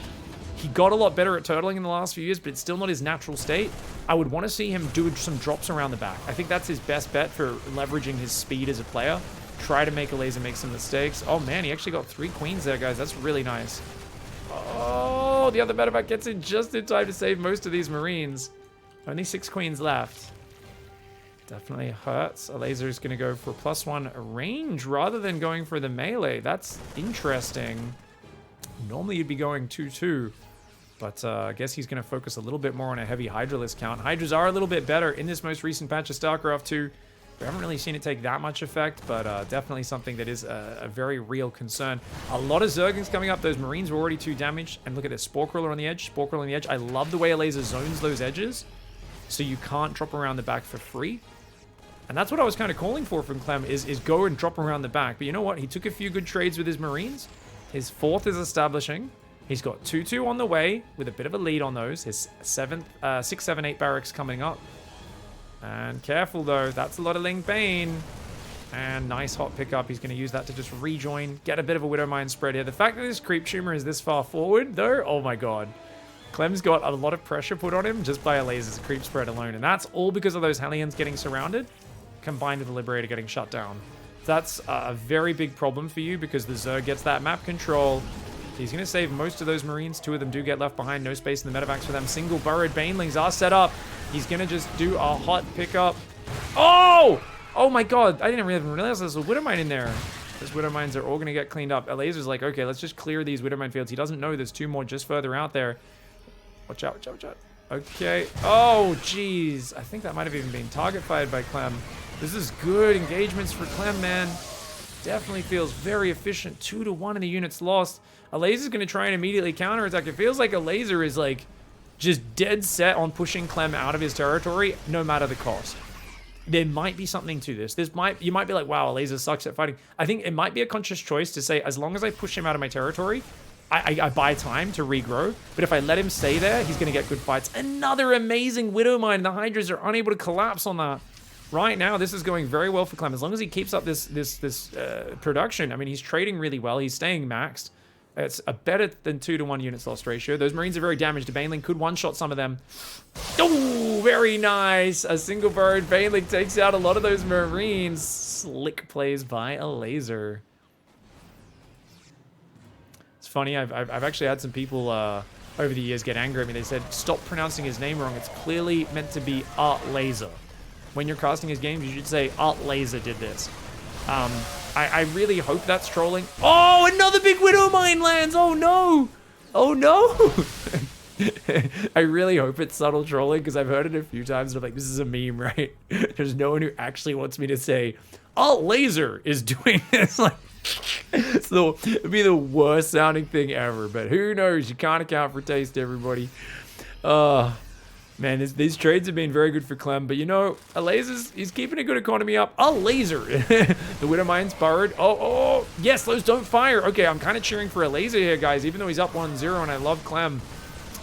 he got a lot better at turtling in the last few years, but it's still not his natural state. I would want to see him do some drops around the back. I think that's his best bet for leveraging his speed as a player. Try to make ELAZER make some mistakes. Oh, man, he actually got 3 queens there, guys. That's really nice. Oh, the other medevac gets in just in time to save most of these Marines. Only 6 queens left. Definitely hurts. ELAZER is going to go for +1 range rather than going for the melee. That's interesting. Normally you'd be going 2-2, but I guess he's going to focus a little bit more on a heavy Hydralisk count. Hydras are a little bit better in this most recent patch of StarCraft 2. We haven't really seen it take that much effect, but definitely something that is a very real concern. A lot of Zerglings coming up. Those Marines were already 2 damaged. And look at this. Spore Crawler on the edge. Spore Crawler on the edge. I love the way ELAZER zones those edges, so you can't drop around the back for free. And that's what I was kind of calling for from Clem, is go and drop around the back. But you know what? He took a few good trades with his Marines. His 4th is establishing. He's got 2-2 on the way with a bit of a lead on those. His 6, 7, 8 barracks coming up. And careful, though. That's a lot of Ling Bane. And nice hot pickup. He's going to use that to just rejoin, get a bit of a Widowmine spread here. The fact that this Creep Tumor is this far forward, though, oh my god. Clem's got a lot of pressure put on him just by ELAZER's creep spread alone. And that's all because of those Hellions getting surrounded, combined with the Liberator getting shut down. That's a very big problem for you because the Zerg gets that map control. He's going to save most of those Marines. 2 of them do get left behind. No space in the medevacs for them. Single burrowed Banelings are set up. He's going to just do a hot pickup. Oh! Oh my god. I didn't even realize there's a Widowmine in there. Those Widowmines are all going to get cleaned up. ELAZER's like, okay, let's just clear these Widowmine fields. He doesn't know there's 2 more just further out there. Watch out, watch out, watch out. Okay. Oh, jeez. I think that might have even been target fired by Clem. This is good engagements for Clem, man. Definitely feels very efficient. 2-1 in the units lost. ELAZER's going to try and immediately counterattack. It feels like ELAZER is like just dead set on pushing Clem out of his territory, no matter the cost. There might be something to this. You might be like, wow, ELAZER sucks at fighting. I think it might be a conscious choice to say, as long as I push him out of my territory, I buy time to regrow. But if I let him stay there, he's going to get good fights. Another amazing Widowmine. The Hydras are unable to collapse on that. Right now, this is going very well for Clem. As long as he keeps up this production, I mean, he's trading really well. He's staying maxed. It's a better than 2-1 units lost ratio. Those Marines are very damaged. The Baneling could one-shot some of them. Oh, very nice. A single burrowed Baneling takes out a lot of those Marines. Slick plays by ELAZER. It's funny. I've actually had some people over the years get angry at me. They said, stop pronouncing his name wrong. It's clearly meant to be ELAZER. When you're casting his games, you should say, ELAZER did this. I really hope that's trolling. Oh, another big Widowmine lands! Oh, no! Oh, no! I really hope it's subtle trolling, because I've heard it a few times, and I'm like, this is a meme, right? There's no one who actually wants me to say, ELAZER is doing this. Like, it'd be the worst sounding thing ever, but who knows? You can't account for taste, everybody. Man, these trades have been very good for Clem, but you know, he's keeping a good economy up. A laser. The Widowmine's burrowed. Oh, yes, those don't fire. Okay, I'm kind of cheering for a laser here, guys, even though he's up 1-0, and I love Clem.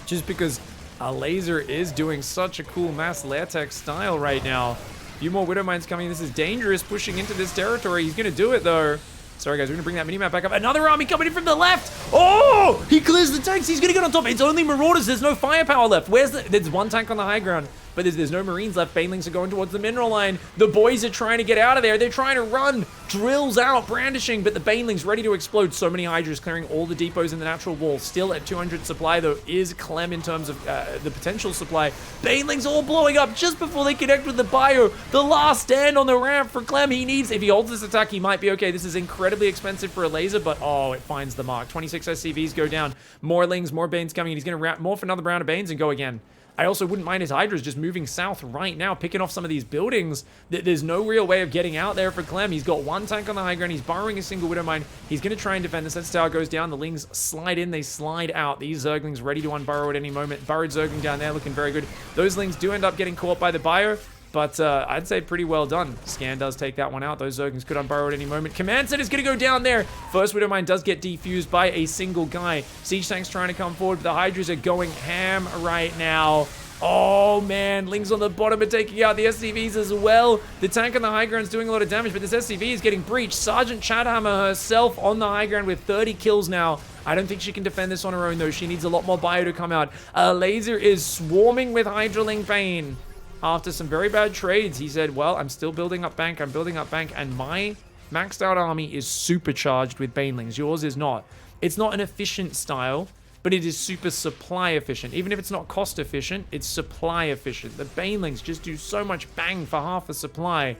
Just because a laser is doing such a cool mass lair tech style right now. A few more Widowmines coming. This is dangerous, pushing into this territory. He's going to do it, though. Sorry, guys, we're going to bring that minimap back up. Another army coming in from the left. Oh, he clears the tanks. He's going to get on top. It's only Marauders. There's no firepower left. There's one tank on the high ground, but there's no Marines left. Banelings are going towards the mineral line. The boys are trying to get out of there. They're trying to run. Drills out, brandishing, but the Banelings ready to explode. So many Hydras clearing all the depots in the natural wall. Still at 200 supply, though, is Clem in terms of the potential supply. Banelings all blowing up just before they connect with the bio. The last stand on the ramp for Clem. He needs, if he holds this attack, he might be okay. This is incredibly expensive for a laser, but oh, it finds the mark. 26 SCVs go down. More Lings, more Banes coming. He's going to morph another round of Banes and go again. I also wouldn't mind his Hydras just moving south right now, picking off some of these buildings. There's no real way of getting out there for Clem. He's got one tank on the high ground. He's burrowing a single Widowmine. He's going to try and defend this. That tower goes down. The Lings slide in. They slide out. These Zerglings ready to unburrow at any moment. Burrowed Zergling down there looking very good. Those Lings do end up getting caught by the bio, but I'd say pretty well done. Scan does take that one out. Those Zerglings could unburrow at any moment. Command Center is going to go down there. First Widowmine does get defused by a single guy. Siege Tank's trying to come forward, but the Hydras are going ham right now. Oh, man. Lings on the bottom are taking out the SCVs as well. The tank on the high ground is doing a lot of damage, but this SCV is getting breached. Sergeant Chadhammer herself on the high ground with 30 kills now. I don't think she can defend this on her own, though. She needs a lot more bio to come out. Laser is swarming with Hydraling Bane. After some very bad trades, he said, well, I'm still building up bank. I'm building up bank, and my maxed out army is supercharged with Banelings. Yours is not. It's not an efficient style, but it is super supply efficient. Even if it's not cost efficient, it's supply efficient. The Banelings just do so much bang for half the supply.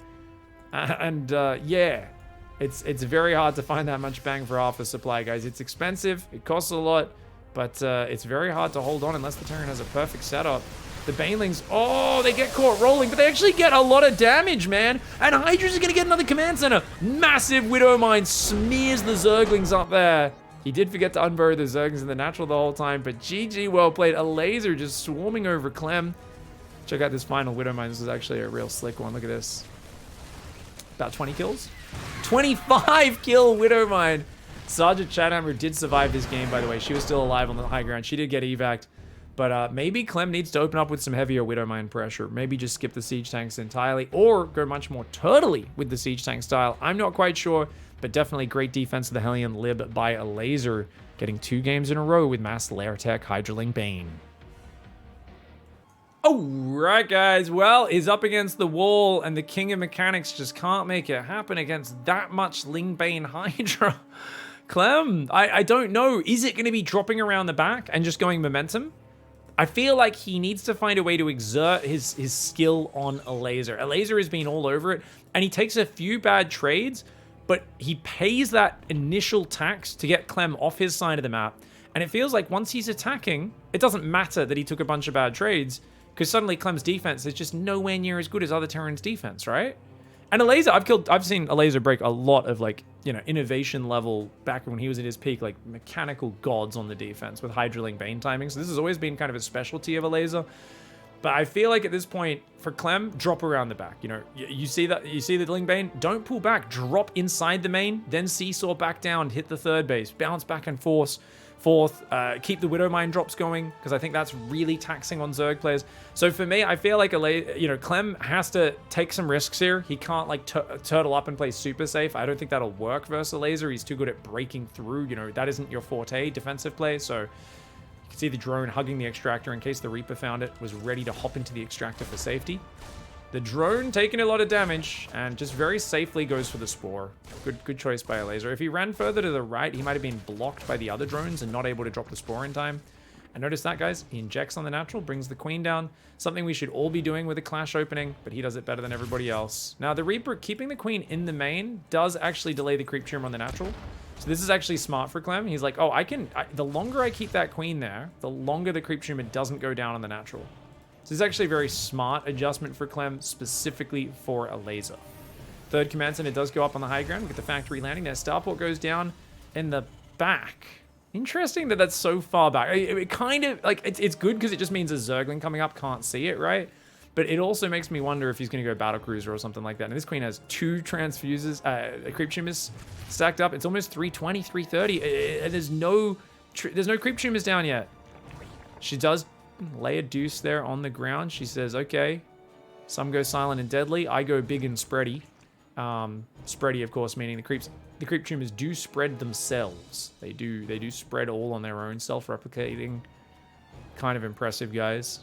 Yeah, it's very hard to find that much bang for half the supply, guys. It's expensive, it costs a lot, but it's very hard to hold on unless the Terran has a perfect setup. The Banelings, oh, they get caught rolling, but they actually get a lot of damage, man. And Hydras is going to get another command center. Massive Widowmine smears the Zerglings up there. He did forget to unburrow the Zerglings in the natural the whole time, but GG, well played. A laser just swarming over Clem. Check out this final Widowmine. This is actually a real slick one. Look at this. About 20 kills? 25 kill Widowmine. Sergeant Chadhammer did survive this game, by the way. She was still alive on the high ground. She did get evac'd. But maybe Clem needs to open up with some heavier Widowmine pressure. Maybe just skip the siege tanks entirely, or go much more turtley with the siege tank style. I'm not quite sure, but definitely great defense of the Hellion Lib by a laser, getting 2 games in a row with Mass Lair Tech Hydraling Bane. Alright, guys. Well, he's up against the wall, and the King of Mechanics just can't make it happen against that much Ling Bane Hydra. Clem, I don't know. Is it going to be dropping around the back and just going momentum? I feel like he needs to find a way to exert his skill on a laser. A laser has been all over it, and he takes a few bad trades, but he pays that initial tax to get Clem off his side of the map. And it feels like once he's attacking, it doesn't matter that he took a bunch of bad trades, because suddenly Clem's defense is just nowhere near as good as other Terrans' defense, right? And a laser, I've seen a laser break a lot of, like, you know, innovation level back when he was at his peak, like mechanical gods on the defense with Hydraling Bane timing. So this has always been kind of a specialty of a laser. But I feel like at this point, for Clem, drop around the back. You know, you see the Ling Bane, don't pull back, drop inside the main, then seesaw back down, hit the third base, bounce back and forth, keep the Widowmine drops going, because I think that's really taxing on Zerg players. So for me, I feel like Clem has to take some risks here. He can't like turtle up and play super safe. I don't think that'll work versus a laser. He's too good at breaking through. You know, that isn't your forte, defensive play. So you can see the drone hugging the extractor in case the Reaper found it, was ready to hop into the extractor for safety. The drone taking a lot of damage and just very safely goes for the spore. Good choice by a laser. If he ran further to the right, he might have been blocked by the other drones and not able to drop the spore in time. And notice that, guys. He injects on the natural, brings the queen down. Something we should all be doing with a clash opening, but he does it better than everybody else. Now, the Reaper keeping the queen in the main does actually delay the creep tumor on the natural. So this is actually smart for Clem. He's like, oh, the longer I keep that queen there, the longer the creep tumor doesn't go down on the natural. So this is actually a very smart adjustment for Clem, specifically for a laser. Third command center does go up on the high ground. We get the factory landing there. Starport goes down in the back. Interesting that that's so far back. It kind of, like, it's good because it just means a Zergling coming up can't see it, right? But it also makes me wonder if he's going to go Battlecruiser or something like that. And this queen has 2 transfuses, creep tumors stacked up. It's almost 320, 330. And there's no creep tumors down yet. She does lay a deuce there on the ground. She says, okay, some go silent and deadly. I go big and spready. Spready, of course, meaning the creep tumors do spread themselves. They do spread all on their own, self-replicating. Kind of impressive, guys.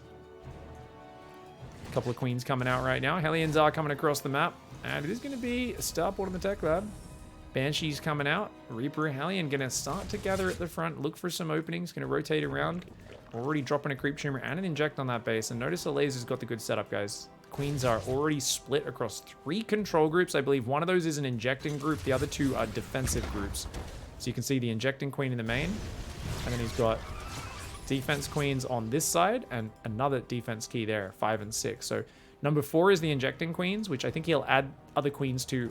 A couple of queens coming out right now. Hellions are coming across the map. And it is going to be a starport in the tech lab. Banshee's coming out. Reaper Hellion going to start to gather at the front. Look for some openings. Going to rotate around. Already dropping a creep tumor and an inject on that base. And notice the ELAZER's got the good setup, guys. Queens are already split across 3 control groups. I believe one of those is an injecting group. The other 2 are defensive groups. So you can see the injecting queen in the main. And then he's got defense queens on this side and another defense key there, 5 and 6. So number 4 is the injecting queens, which I think he'll add other queens to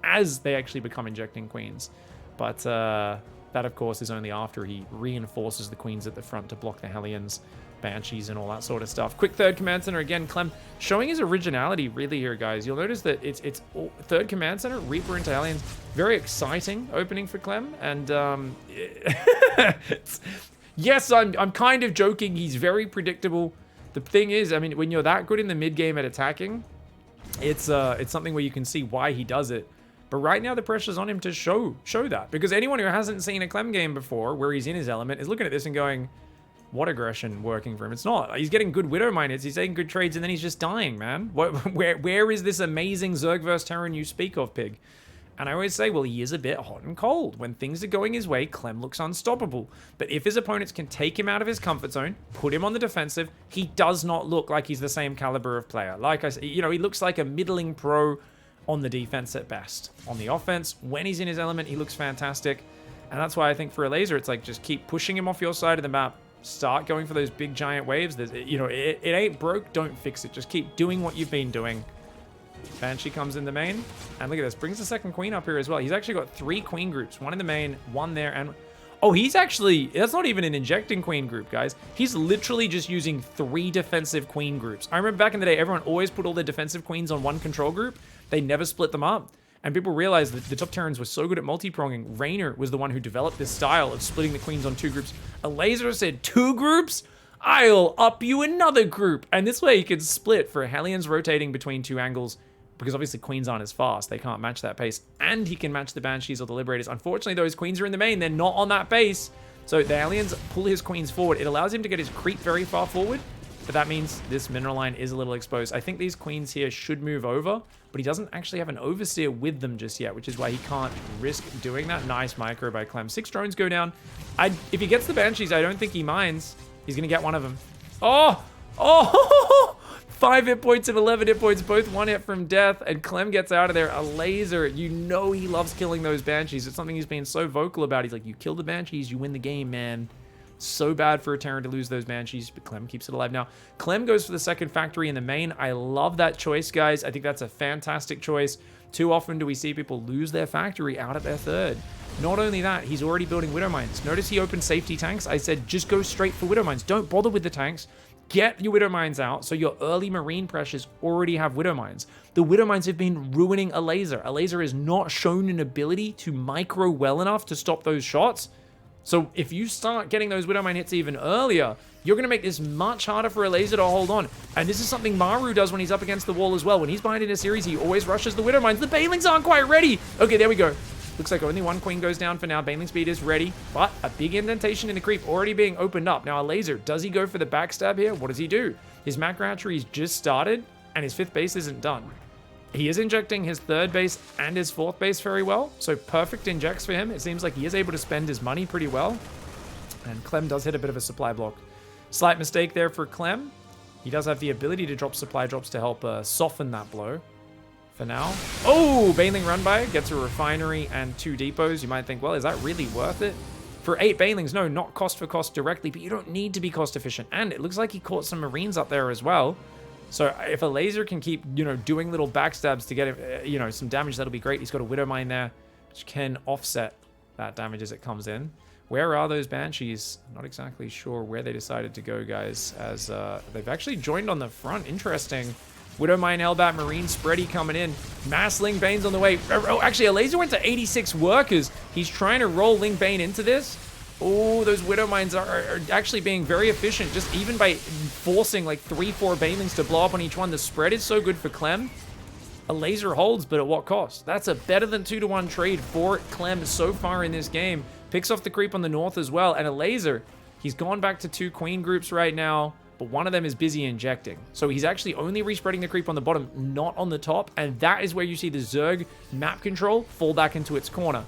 as they actually become injecting queens. But that, of course, is only after he reinforces the queens at the front to block the Hellions, Banshees, and all that sort of stuff. Quick third command center again. Clem showing his originality really here, guys. You'll notice that it's third command center, Reaper into Hellions. Very exciting opening for Clem. And yes, I'm kind of joking. He's very predictable. The thing is, I mean, when you're that good in the mid game at attacking, it's something where you can see why he does it. But right now the pressure's on him to show that, because anyone who hasn't seen a Clem game before where he's in his element is looking at this and going, what aggression working for him? It's not. He's getting good Widow miners, he's taking good trades, and then he's just dying, man. Where is this amazing Zergverse Terran you speak of, Pig? And I always say, well, he is a bit hot and cold. When things are going his way, Clem looks unstoppable. But if his opponents can take him out of his comfort zone, put him on the defensive, he does not look like he's the same caliber of player. Like I said, you know, he looks like a middling pro on the defense at best. On the offense, when he's in his element, he looks fantastic. And that's why I think for ELAZER, it's like, just keep pushing him off your side of the map. Start going for those big giant waves. There's, you know, it ain't broke, don't fix it. Just keep doing what you've been doing. Banshee comes in the main. And look at this, brings the second queen up here as well. He's actually got 3 queen groups. 1 in the main, 1 there, and... oh, he's actually... that's not even an injecting queen group, guys. He's literally just using 3 defensive queen groups. I remember back in the day, everyone always put all their defensive queens on 1 control group. They never split them up. And people realized that the top Terrans were so good at multi-pronging. Raynor was the one who developed this style of splitting the queens on 2 groups. ELAZER said, 2 groups? I'll up you another group. And this way you can split for Hellions rotating between 2 angles, because obviously queens aren't as fast. They can't match that pace. And he can match the Banshees or the Liberators. Unfortunately, those queens are in the main. They're not on that base. So the aliens pull his queens forward. It allows him to get his creep very far forward. But that means this mineral line is a little exposed. I think these queens here should move over, but he doesn't actually have an overseer with them just yet, which is why he can't risk doing that. Nice micro by Clem. 6 drones go down. If he gets the Banshees, I don't think he minds. He's going to get one of them. Oh! Oh! 5 hit points and 11 hit points, both 1 hit from death, and Clem gets out of there. ELAZER, you know he loves killing those Banshees. It's something he's been so vocal about. He's like, you kill the Banshees, you win the game, man. So bad for a Terran to lose those Banshees, but Clem keeps it alive. Now, Clem goes for the second factory in the main. I love that choice, guys. I think that's a fantastic choice. Too often do we see people lose their factory out at their third. Not only that, he's already building Widow Mines. Notice he opened safety tanks. I said, just go straight for Widow Mines. Don't bother with the tanks. Get your Widow Mines out, so your early Marine pressures already have Widow Mines. The Widow Mines have been ruining ELAZER. ELAZER has not shown an ability to micro well enough to stop those shots. So if you start getting those Widow Mine hits even earlier, you're going to make this much harder for ELAZER to hold on. And this is something Maru does when he's up against the wall as well. When he's behind in a series, he always rushes the Widow Mines. The Banelings aren't quite ready. Okay, there we go. Looks like only 1 queen goes down for now. Baneling speed is ready, but a big indentation in the creep already being opened up. Now, ELAZER, does he go for the backstab here? What does he do? His macro hatchery's just started, and his 5th base isn't done. He is injecting his 3rd base and his 4th base very well, so perfect injects for him. It seems like he is able to spend his money pretty well, and Clem does hit a bit of a supply block. Slight mistake there for Clem. He does have the ability to drop supply drops to help soften that blow. For now. Oh, Baneling run by, gets a refinery and 2 depots. You might think, well, is that really worth it? For 8 Banelings, no, not cost for cost directly, but you don't need to be cost efficient. And it looks like he caught some Marines up there as well. So if ELAZER can keep, you know, doing little backstabs to get, you know, some damage, that'll be great. He's got a Widow Mine there, which can offset that damage as it comes in. Where are those Banshees? I'm not exactly sure where they decided to go, guys, as they've actually joined on the front. Interesting. Widowmine, Elbat, Marine, Spready coming in. Mass Ling Bane's on the way. Oh, actually, ELAZER went to 86 workers. He's trying to roll Ling Bane into this. Oh, those Widowmines are actually being very efficient, just even by forcing like 3-4 Banelings to blow up on each one. The spread is so good for CLEM. ELAZER holds, but at what cost? That's a better than 2-to-1 trade for CLEM so far in this game. Picks off the creep on the north as well. And ELAZER, he's gone back to 2 queen groups right now, but one of them is busy injecting. So he's actually only respreading the creep on the bottom, not on the top. And that is where you see the Zerg map control fall back into its corner.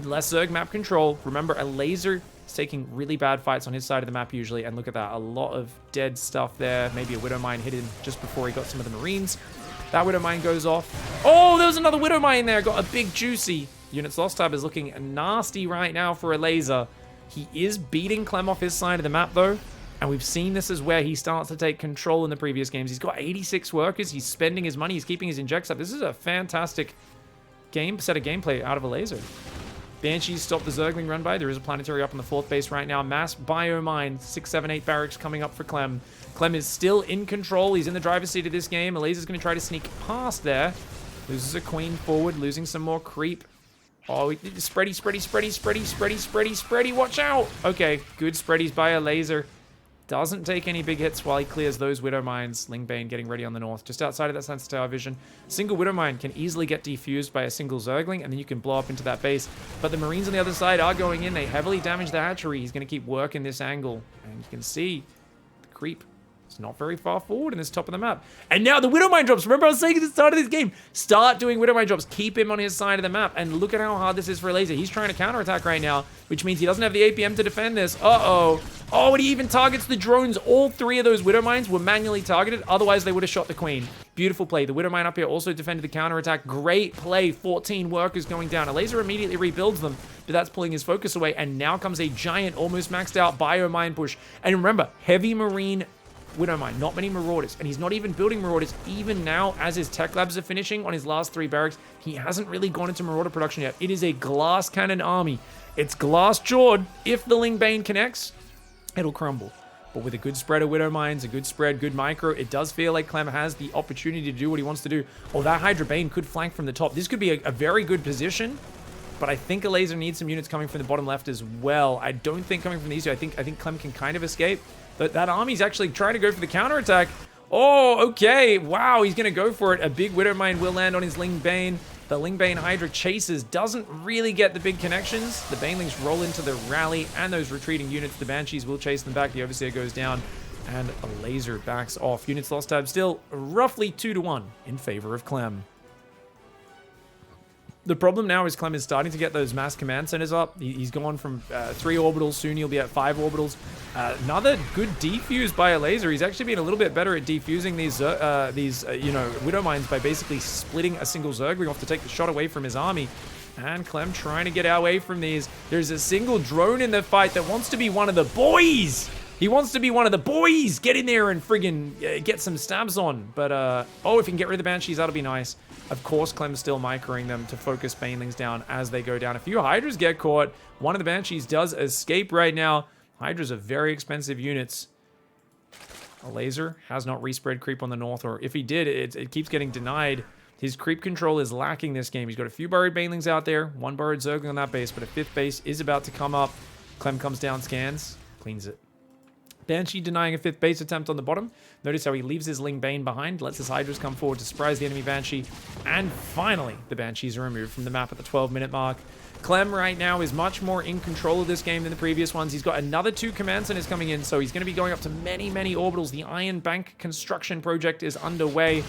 Less Zerg map control. Remember, ELAZER is taking really bad fights on his side of the map usually. And look at that, a lot of dead stuff there. Maybe a Widowmine hidden just before he got some of the Marines. That Widowmine goes off. Oh, there was another Widowmine there. Got a big juicy. Units lost tab is looking nasty right now for ELAZER. He is beating CLEM off his side of the map though. And we've seen this is where he starts to take control in the previous games. He's got 86 workers. He's spending his money. He's keeping his injects up. This is a fantastic set of gameplay out of ELAZER. Banshees stop the Zergling run by. There is a planetary up on the 4th base right now. Mass Biomine. 6, 7, 8 barracks coming up for CLEM. CLEM is still in control. He's in the driver's seat of this game. ELAZER's going to try to sneak past there. Loses a queen forward. Losing some more creep. Oh, spready. Watch out. Okay, good spreadies by ELAZER. Doesn't take any big hits while he clears those Widowmines. Ling Bane getting ready on the north. Just outside of that Sensor Tower vision. Single Widowmine can easily get defused by a single Zergling, and then you can blow up into that base. But the Marines on the other side are going in. They heavily damage the hatchery. He's going to keep working this angle. And you can see the creep. It's not very far forward in this top of the map. And now the Widowmine drops. Remember I was saying at the start of this game, start doing Widowmine drops. Keep him on his side of the map. And look at how hard this is for ELAZER. He's trying to counterattack right now, which means he doesn't have the APM to defend this. Uh-oh. Oh, and he even targets the drones. All 3 of those Widowmines were manually targeted. Otherwise, they would have shot the queen. Beautiful play. The Widowmine up here also defended the counterattack. Great play. 14 workers going down. ELAZER immediately rebuilds them, but that's pulling his focus away. And now comes a giant, almost maxed out Biomine push. And remember, heavy Marine Widowmine, not many Marauders, and he's not even building Marauders. Even now, as his tech labs are finishing on his last 3 barracks, he hasn't really gone into Marauder production yet. It is a glass cannon army. It's glass-jawed. If the Ling Bane connects, it'll crumble. But with a good spread of Widowmines, a good spread, good micro, it does feel like CLEM has the opportunity to do what he wants to do. Oh, that Hydra Bane could flank from the top. This could be a very good position, but I think ELAZER needs some units coming from the bottom left as well. I don't think coming from these two. I think CLEM can kind of escape. But that army's actually trying to go for the counterattack. Oh, okay. Wow, he's going to go for it. A big Widowmine will land on his Ling Bane. The Ling Bane Hydra chases. Doesn't really get the big connections. The Banelings roll into the rally, and those retreating units, the Banshees will chase them back. The Overseer goes down, and ELAZER backs off. Units lost tab still roughly 2-to-1 in favor of CLEM. The problem now is CLEM is starting to get those mass command centers up. He's gone from 3 orbitals. Soon he'll be at 5 orbitals. Another good defuse by ELAZER. He's actually been a little bit better at defusing these Widowmines by basically splitting a single Zergling off to take the shot away from his army. And CLEM trying to get away from these. There's a single drone in the fight that wants to be one of the boys. He wants to be one of the boys. Get in there and friggin' get some stabs on. But, oh, if he can get rid of the Banshees, that'll be nice. Of course, CLEM's still microing them to focus Banelings down as they go down. A few Hydras get caught. One of the Banshees does escape right now. Hydras are very expensive units. ELAZER has not respread creep on the north, or if he did, it keeps getting denied. His creep control is lacking this game. He's got a few burrowed Banelings out there, 1 burrowed Zergling on that base, but a 5th base is about to come up. CLEM comes down, scans, cleans it. Banshee denying a 5th base attempt on the bottom. Notice how he leaves his Ling Bane behind, lets his Hydras come forward to surprise the enemy Banshee. And finally, the Banshees are removed from the map at the 12-minute mark. CLEM right now is much more in control of this game than the previous ones. He's got another 2 command centers coming in, so he's going to be going up to many, many orbitals. The Iron Bank construction project is underway.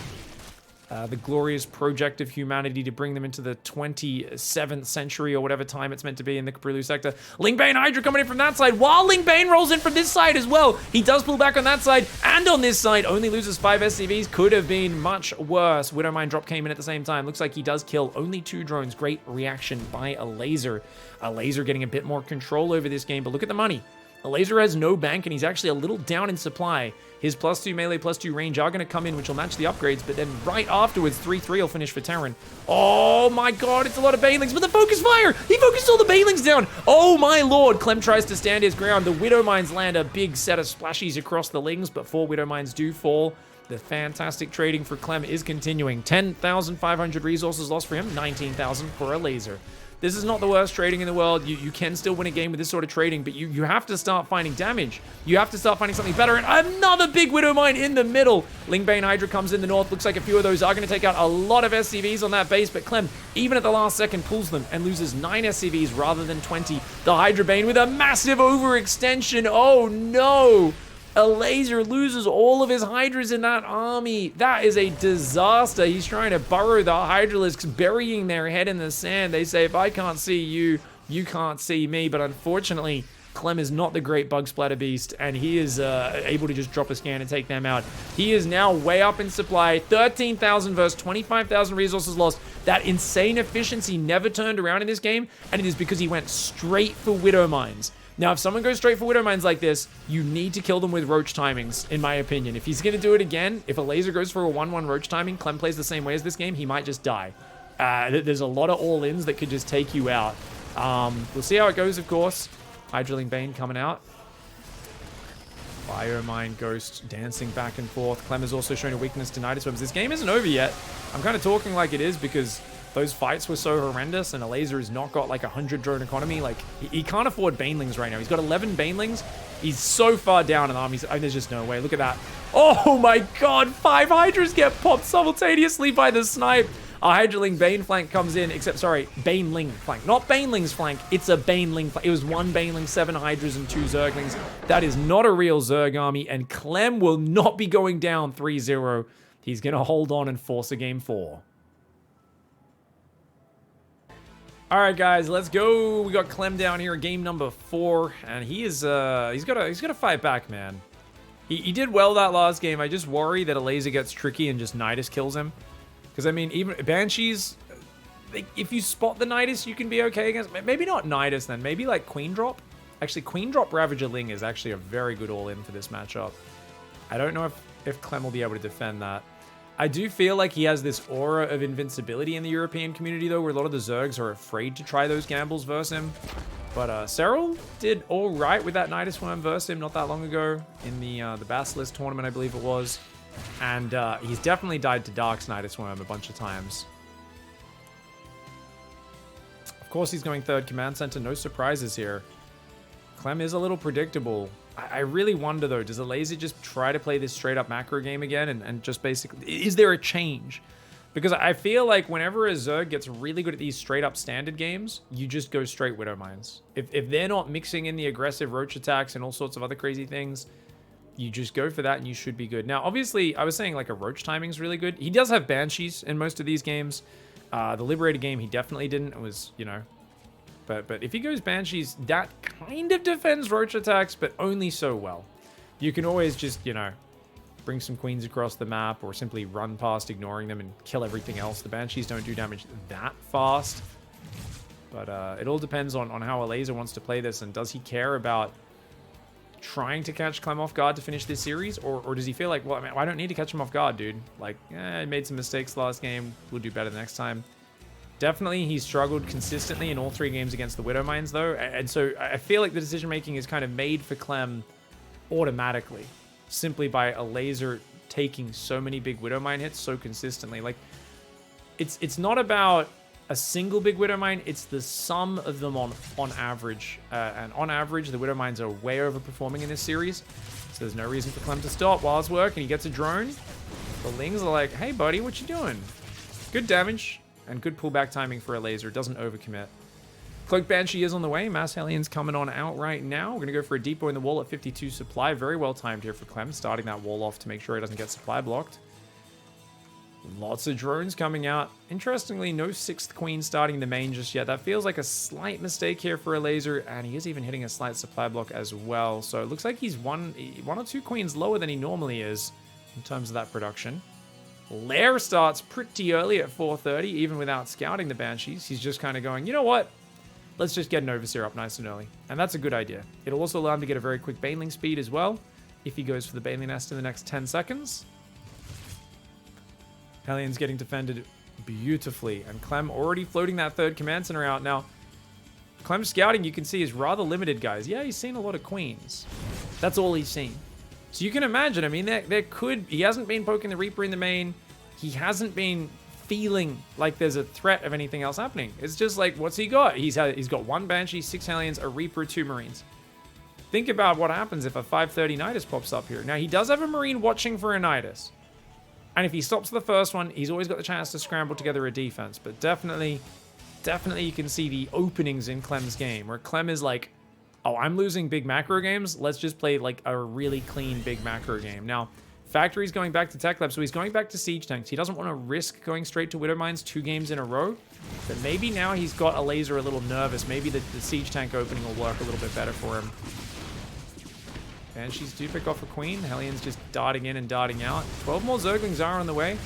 The glorious project of humanity to bring them into the 27th century or whatever time it's meant to be in the Caprilu sector. Ling Bane Hydra coming in from that side, while Ling Bane rolls in from this side as well. He does pull back on that side, and on this side, only loses 5 SCVs. Could have been much worse. Widowmine drop came in at the same time. Looks like he does kill only 2 drones. Great reaction by ELAZER. ELAZER getting a bit more control over this game, but look at the money. ELAZER has no bank, and he's actually a little down in supply. His +2 melee, +2 range are going to come in, which will match the upgrades, but then right afterwards, 3-3 will finish for Terran. Oh my god, it's a lot of Banelings, but the focus fire! He focused all the Banelings down! Oh my lord! Clem tries to stand his ground. The Widow Mines land a big set of splashies across the Lings, but 4 Widow Mines do fall. The fantastic trading for Clem is continuing. 10,500 resources lost for him, 19,000 for ELAZER. This is not the worst trading in the world. You can still win a game with this sort of trading, but you have to start finding damage. You have to start finding something better, and another big Widow Mine in the middle. Lingbane Hydra comes in the north. Looks like a few of those are going to take out a lot of SCVs on that base, but Clem, even at the last second, pulls them and loses 9 SCVs rather than 20. The Hydra Bane with a massive overextension. Oh no! ELAZER loses all of his Hydras in that army. That is a disaster. He's trying to burrow the Hydralisks, burying their head in the sand. They say, if I can't see you, you can't see me. But unfortunately, Clem is not the great bug splatter beast, and he is able to just drop a scan and take them out. He is now way up in supply. 13,000 versus 25,000 resources lost. That insane efficiency never turned around in this game, and it is because he went straight for Widow Mines. Now, if someone goes straight for Widow Mines like this, you need to kill them with Roach timings, in my opinion. If he's going to do it again, if ELAZER goes for a 1-1 Roach timing, Clem plays the same way as this game, he might just die. There's a lot of all-ins that could just take you out. We'll see how it goes, of course. Hydraling Bane coming out. Biomine Ghost dancing back and forth. Clem has also shown a weakness to Nidus Worms. This game isn't over yet. I'm kind of talking like it is because those fights were so horrendous, and ELAZER has not got like 100 drone economy. Like, he can't afford Banelings right now. He's got 11 Banelings. He's so far down in armies. I mean, there's just no way. Look at that. Oh my god, 5 Hydras get popped simultaneously by the snipe. A Hydraling Bane flank comes in, except, sorry, Baneling flank. Not Baneling's flank, it's a Baneling flank. It was 1 Baneling, 7 Hydras, and 2 Zerglings. That is not a real Zerg army, and Clem will not be going down 3-0. He's going to hold on and force a game 4. All right, guys, let's go. We got Clem down here, game number 4, and he is he's got to fight back, man. He did well that last game. I just worry that ELAZER gets tricky and just Nidus kills him. Because I mean, even Banshees, if you spot the Nidus, you can be okay against. Maybe not Nidus then. Maybe like Queen Drop. Actually, Queen Drop Ravager Ling is actually a very good all-in for this matchup. I don't know if Clem will be able to defend that. I do feel like he has this aura of invincibility in the European community, though, where a lot of the Zergs are afraid to try those gambles versus him. But Cyril did all right with that Nidus Worm versus him not that long ago in the Basilisk tournament, I believe it was. And he's definitely died to Dark's Nidus Worm a bunch of times. Of course, he's going 3rd Command Center. No surprises here. Clem is a little predictable. I really wonder, though, does ELAZER just try to play this straight-up macro game again and just basically... Is there a change? Because I feel like whenever a Zerg gets really good at these straight-up standard games, you just go straight Widow Mines. If they're not mixing in the aggressive Roach attacks and all sorts of other crazy things, you just go for that and you should be good. Now, obviously, I was saying like a Roach timing is really good. He does have Banshees in most of these games. The Liberator game, he definitely didn't. It was, you know... But if he goes Banshees, that kind of defends Roach attacks, but only so well. You can always just, you know, bring some Queens across the map or simply run past ignoring them and kill everything else. The Banshees don't do damage that fast. But it all depends on how ELAZER wants to play this, and does he care about trying to catch Clem off guard to finish this series? Or does he feel like, well, I mean, I don't need to catch him off guard, dude. Like, I made some mistakes last game. We'll do better next time. Definitely, he struggled consistently in all 3 games against the Widow Mines, though. And so I feel like the decision-making is kind of made for Clem automatically, simply by ELAZER taking so many big Widow Mine hits so consistently. Like, it's not about a single big Widow Mine, it's the sum of them on average. And on average, the Widow Mines are way overperforming in this series. So there's no reason for Clem to stop while it's working. He gets a drone. The Lings are like, hey, buddy, what you doing? Good damage. And good pullback timing for ELAZER. Doesn't overcommit. Cloak Banshee is on the way. Mass Hellions coming on out right now. We're going to go for a depot in the wall at 52 supply. Very well timed here for Clem. Starting that wall off to make sure he doesn't get supply blocked. Lots of drones coming out. Interestingly, no 6th Queen starting the main just yet. That feels like a slight mistake here for ELAZER. And he is even hitting a slight supply block as well. So it looks like he's one or 2 Queens lower than he normally is in terms of that production. Lair starts pretty early at 4:30, even without scouting the Banshees. He's just kind of going, you know what? let's just get an Overseer up nice and early. And that's a good idea. It'll also allow him to get a very quick Baneling speed as well, if he goes for the Baneling Nest in the next 10 seconds. Hellions getting defended beautifully, and Clem already floating that third command center out. Now, Clem's scouting, you can see, is rather limited, guys. Yeah, he's seen a lot of queens. That's all he's seen. So you can imagine, I mean, he hasn't been poking the Reaper in the main. He hasn't been feeling like there's a threat of anything else happening. It's just like, what's he got? He's got 1 Banshee, 6 Hellions, a Reaper, 2 Marines. Think about what happens if a 530 Nidus pops up here. Now, he does have a Marine watching for a Nidus. And if he stops the first one, he's always got the chance to scramble together a defense. But definitely you can see the openings in Clem's game, where Clem is like, oh, I'm losing big macro games. Let's just play like a really clean big macro game. Now, Factory's going back to Tech Lab, so he's going back to Siege Tanks. He doesn't want to risk going straight to Widow Mines 2 games in a row. But maybe now he's got ELAZER a little nervous. Maybe the Siege Tank opening will work a little bit better for him. Banshees do pick off a Queen. Hellions just darting in and darting out. 12 more Zerglings are on the way.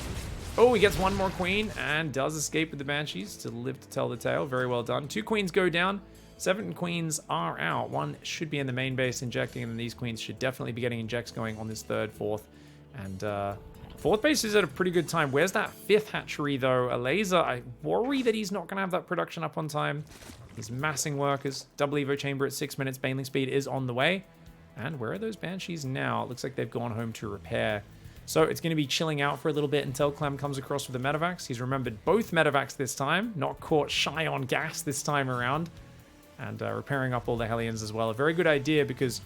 Oh, he gets 1 more Queen and does escape with the Banshees to live to tell the tale. Very well done. 2 Queens go down. 7 Queens are out. 1 should be in the main base injecting, and then these Queens should definitely be getting injects going on this 3rd, 4th. And 4th base is at a pretty good time. Where's that 5th hatchery, though? ELAZER, I worry that he's not going to have that production up on time. He's massing workers. Double Evo Chamber at 6 minutes. Baneling speed is on the way. And where are those Banshees now? It looks like they've gone home to repair. So it's going to be chilling out for a little bit until Clem comes across with the Medivacs. He's remembered both Medivacs this time. Not caught shy on gas this time around. And repairing up all the Hellions as well. A very good idea, because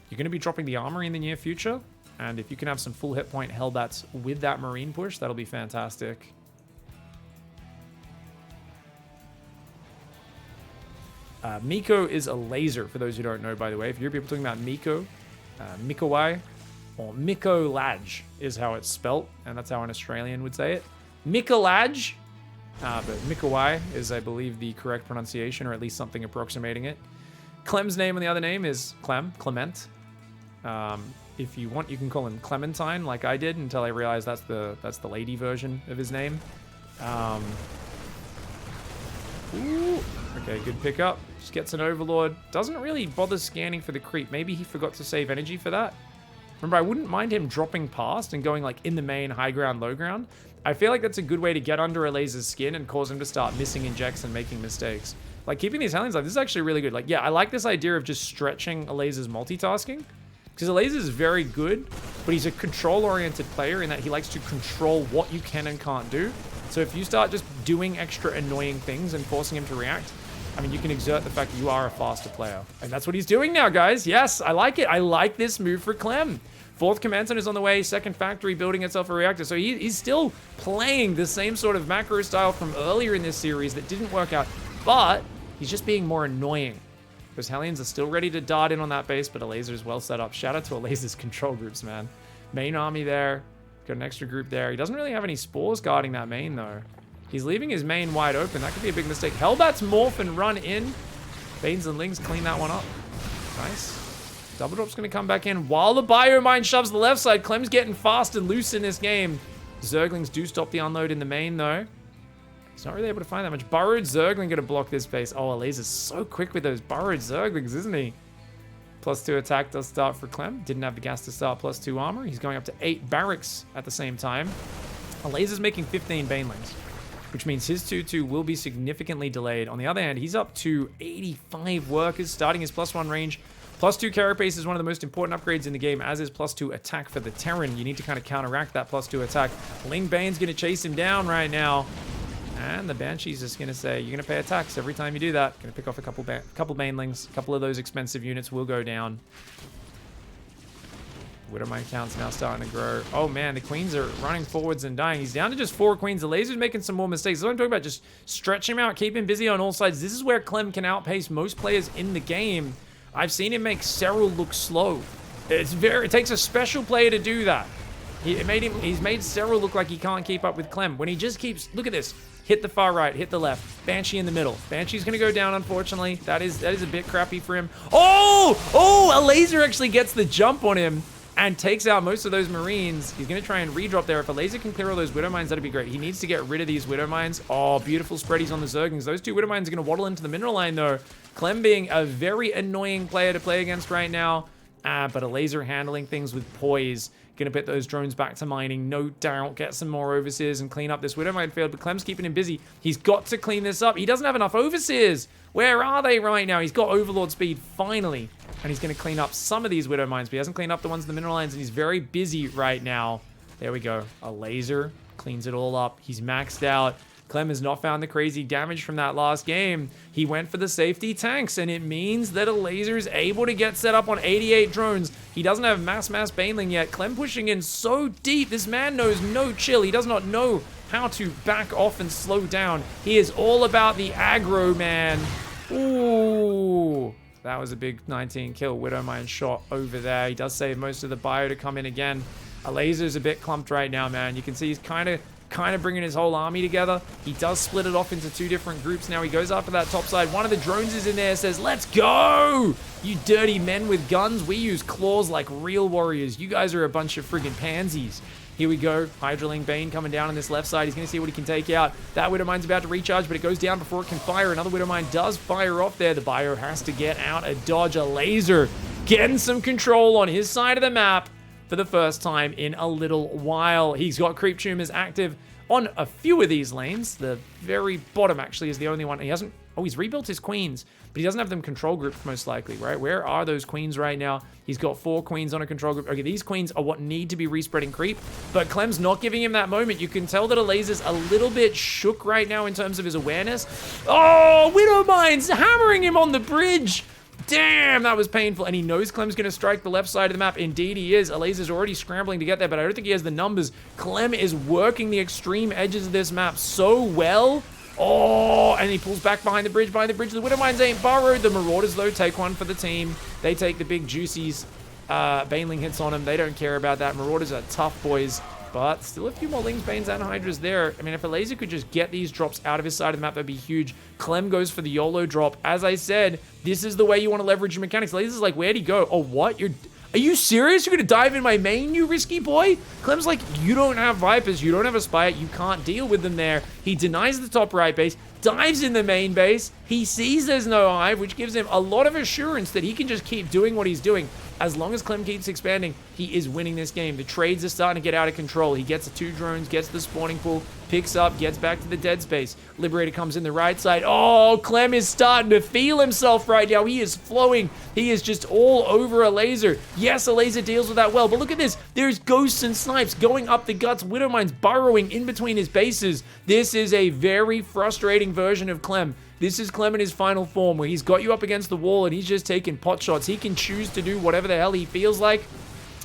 you're going to be dropping the armory in the near future. And if you can have some full hit point Hellbats with that Marine push, that'll be fantastic. Miko is ELAZER, for those who don't know, by the way. If you hear people talking about Miko, Mikowai, or Mikolaj is how it's spelt, and that's how an Australian would say it. Mikolaj, but Mikowai is, I believe, the correct pronunciation, or at least something approximating it. Clem's name on the other name is Clement. If you want, you can call him Clementine, like I did, until I realized that's the lady version of his name. Ooh. Okay, good pickup. Just gets an Overlord. Doesn't really bother scanning for the creep. Maybe he forgot to save energy for that. Remember, I wouldn't mind him dropping past and going like in the main, high ground, low ground. I feel like that's a good way to get under ELAZER's skin and cause him to start missing injects and making mistakes. Like, keeping these Hellions alive, this is actually really good. Like, yeah, I like this idea of just stretching ELAZER's multitasking. Because ELAZER is very good, but he's a control-oriented player in that he likes to control what you can and can't do. So if you start just doing extra annoying things and forcing him to react, I mean, you can exert the fact that you are a faster player. And that's what he's doing now, guys. Yes, I like it. I like this move for Clem. 4th command center is on the way. 2nd factory building itself a reactor. So he's still playing the same sort of macro style from earlier in this series that didn't work out. But he's just being more annoying. Because Hellions are still ready to dart in on that base, but ELAZER's well set up. Shout out to ELAZER's control groups, man. Main army there. Got an extra group there. He doesn't really have any spores guarding that main, though. He's leaving his main wide open. That could be a big mistake. Hellbats morph and run in. Banes and Lings clean that one up. Nice. Double Drop's going to come back in while the Biomine shoves the left side. Clem's getting fast and loose in this game. Zerglings do stop the unload in the main, though. He's not really able to find that much. Burrowed Zergling going to block this base. Oh, ELAZER's so quick with those Burrowed Zerglings, isn't he? +2 attack does start for Clem. Didn't have the gas to start. +2 armor. He's going up to 8 barracks at the same time. ELAZER's making 15 Banelings, which means his 2-2 will be significantly delayed. On the other hand, he's up to 85 workers, starting his +1 range. +2 carapace is one of the most important upgrades in the game, as is +2 attack for the Terran. You need to kind of counteract that +2 attack. Ling Bane's going to chase him down right now. And the Banshee's just going to say, you're going to pay attacks every time you do that. Going to pick off a couple Banelings. A couple of those expensive units will go down. Widowmine count's now starting to grow. Oh man, the Queens are running forwards and dying. He's down to just 4 Queens. ELAZER's making some more mistakes. That's what I'm talking about. Just stretch him out, keep him busy on all sides. This is where Clem can outpace most players in the game. I've seen him make Serral look slow. It takes a special player to do that. He's made Serral look like he can't keep up with Clem. When he just keeps, look at this. Hit the far right, hit the left. Banshee in the middle. Banshee's gonna go down, unfortunately. That is a bit crappy for him. Oh, ELAZER actually gets the jump on him. and takes out most of those Marines. He's going to try and redrop there. If ELAZER can clear all those Widow Mines, that'd be great. He needs to get rid of these Widow Mines. Oh, beautiful spreadies on the Zerglings. Those 2 Widow Mines are going to waddle into the mineral line, though. CLEM being a very annoying player to play against right now. But ELAZER handling things with poise. Going to put those drones back to mining, no doubt. Get some more overseers and clean up this Widow Mine field. But CLEM's keeping him busy. He's got to clean this up. He doesn't have enough overseers. Where are they right now? He's got Overlord speed, finally. And he's going to clean up some of these Widow Mines, but he hasn't cleaned up the ones in the mineral lines, and he's very busy right now. There we go. ELAZER cleans it all up. He's maxed out. CLEM has not found the crazy damage from that last game. He went for the safety tanks, and it means that ELAZER is able to get set up on 88 drones. He doesn't have mass Baneling yet. CLEM pushing in so deep. This man knows no chill. He does not know how to back off and slow down. He is all about the aggro, man. Ooh. That was a big 19 kill Widow Mine shot over there. He does save most of the bio to come in again. ELAZER's a bit clumped right now, man. You can see he's kind of bringing his whole army together. He does split it off into 2 different groups now. He goes after that top side. One of the drones is in there, says, let's go! You dirty men with guns. We use claws like real warriors. You guys are a bunch of friggin' pansies. Here we go. Hydraling Bane coming down on this left side. He's going to see what he can take out. That Widow Mine's about to recharge, but it goes down before it can fire. Another Widow Mine does fire off there. The bio has to get out a dodge. ELAZER getting some control on his side of the map for the first time in a little while. He's got creep tumors active on a few of these lanes. The very bottom actually is the only one. He hasn't... Oh, he's rebuilt his queens, but he doesn't have them control grouped most likely, right? Where are those queens right now? He's got 4 queens on a control group. Okay, these queens are what need to be respreading creep, but CLEM's not giving him that moment. You can tell that ELAZER's a little bit shook right now in terms of his awareness. Oh, Widow Mines hammering him on the bridge. Damn, that was painful. And he knows CLEM's going to strike the left side of the map. Indeed, he is. ELAZER's already scrambling to get there, but I don't think he has the numbers. CLEM is working the extreme edges of this map so well. Oh, and he pulls back behind the bridge. The Widow Mines ain't borrowed. The Marauders, though, take one for the team. They take the big juicies. Baneling hits on them. They don't care about that. Marauders are tough boys. But still a few more Lings, Banes, and Hydras there. I mean, if ELAZER could just get these drops out of his side of the map, that'd be huge. CLEM goes for the YOLO drop. As I said, this is the way you want to leverage your mechanics. ELAZER's like, where'd he go? Oh, what? Are you serious? You're going to dive in my main, you risky boy? CLEM's like, you don't have Vipers. You don't have a Spire. You can't deal with them there. He denies the top right base, dives in the main base. He sees there's no Hive, which gives him a lot of assurance that he can just keep doing what he's doing. As long as CLEM keeps expanding, he is winning this game. The trades are starting to get out of control. He gets the 2 drones, gets the spawning pool, picks up, gets back to the dead space. Liberator comes in the right side. Oh, CLEM is starting to feel himself right now. He is flowing. He is just all over ELAZER. Yes, ELAZER deals with that well, but look at this. There's ghosts and snipes going up the guts. Widow Mines burrowing in between his bases. This is a very frustrating version of CLEM. This is CLEM in his final form, where he's got you up against the wall and he's just taking pot shots. He can choose to do whatever the hell he feels like,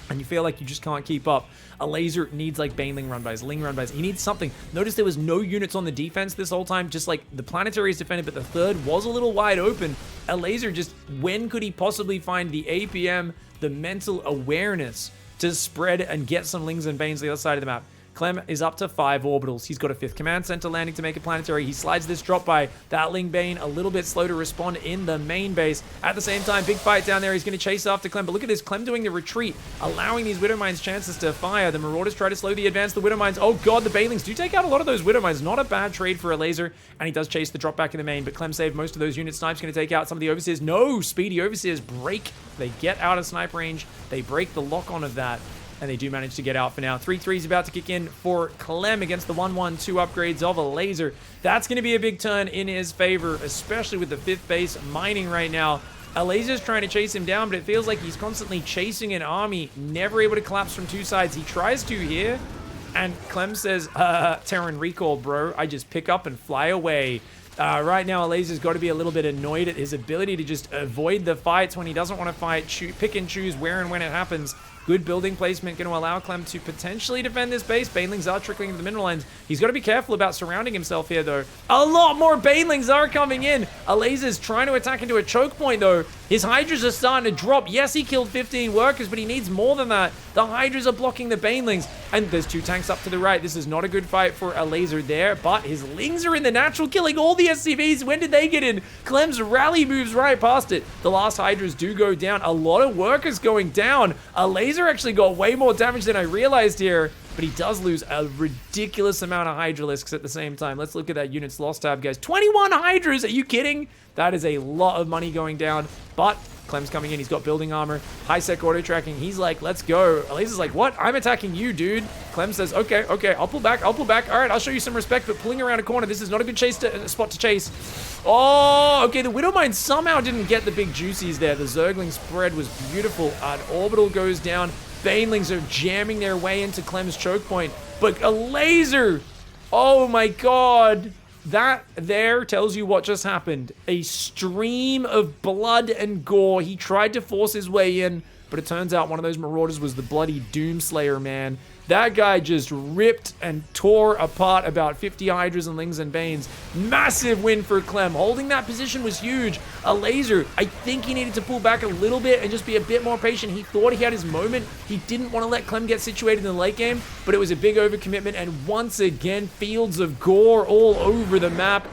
and you feel like you just can't keep up. ELAZER needs like Baneling run bys, Ling run bys. He needs something. Notice there was no units on the defense this whole time, just like the planetary is defended, but the third was a little wide open. ELAZER just, when could he possibly find the APM, the mental awareness to spread and get some Lings and Banes to the other side of the map? CLEM is up to 5 orbitals. He's got a 5th command center landing to make it planetary. He slides this drop by. That Ling Bane a little bit slow to respond in the main base. At the same time, big fight down there. He's going to chase after CLEM. But look at this. CLEM doing the retreat, allowing these Widow Mines chances to fire. The Marauders try to slow the advance. The Widow Mines, oh god, the Banelings do take out a lot of those Widow Mines. Not a bad trade for ELAZER. And he does chase the drop back in the main. But CLEM saved most of those units. Snipe's going to take out some of the Overseers. No! Speedy Overseers break. They get out of snipe range. They break the lock-on of that. And they do manage to get out for now. 3-3 is about to kick in for CLEM against the 1-1-2 upgrades of ELAZER. That's going to be a big turn in his favor, especially with the 5th base mining right now. ELAZER's trying to chase him down, but it feels like he's constantly chasing an army, never able to collapse from 2 sides. He tries to here, and CLEM says, Terran recall, bro. I just pick up and fly away. Right now, ELAZER's got to be a little bit annoyed at his ability to just avoid the fights when he doesn't want to fight, pick and choose where and when it happens. Good building placement going to allow CLEM to potentially defend this base. Banelings are trickling into the mineral lines. He's got to be careful about surrounding himself here, though. A lot more Banelings are coming in. ELAZER's trying to attack into a choke point, though. His Hydras are starting to drop. Yes, he killed 15 workers, but he needs more than that. The Hydras are blocking the Banelings, and there's 2 tanks up to the right. This is not a good fight for ELAZER there, but his Lings are in the natural, killing all the SCVs. When did they get in? Clem's rally moves right past it. The last Hydras do go down. A lot of workers going down. ELAZER actually got way more damage than I realized here, but he does lose a ridiculous amount of Hydralisks at the same time. Let's look at that units lost tab, guys. 21 Hydras, are you kidding? That is a lot of money going down, but Clem's coming in. He's got building armor, high-sec auto-tracking. He's like, let's go. ELAZER's like, what? I'm attacking you, dude. Clem says, okay, I'll pull back. All right, I'll show you some respect, but pulling around a corner, this is not a good spot to chase. Oh, okay, the Widowmine somehow didn't get the big juicies there. The Zergling spread was beautiful. An orbital goes down. Banelings are jamming their way into Clem's choke point, but ELAZER, oh my god. That there tells you what just happened. A stream of blood and gore. He tried to force his way in, but it turns out one of those Marauders was the bloody Doomslayer, man. That guy just ripped and tore apart about 50 Hydras and Lings and Banes. Massive win for Clem. Holding that position was huge. ELAZER, I think he needed to pull back a little bit and just be a bit more patient. He thought he had his moment. He didn't want to let Clem get situated in the late game, but it was a big overcommitment, and once again, fields of gore all over the map.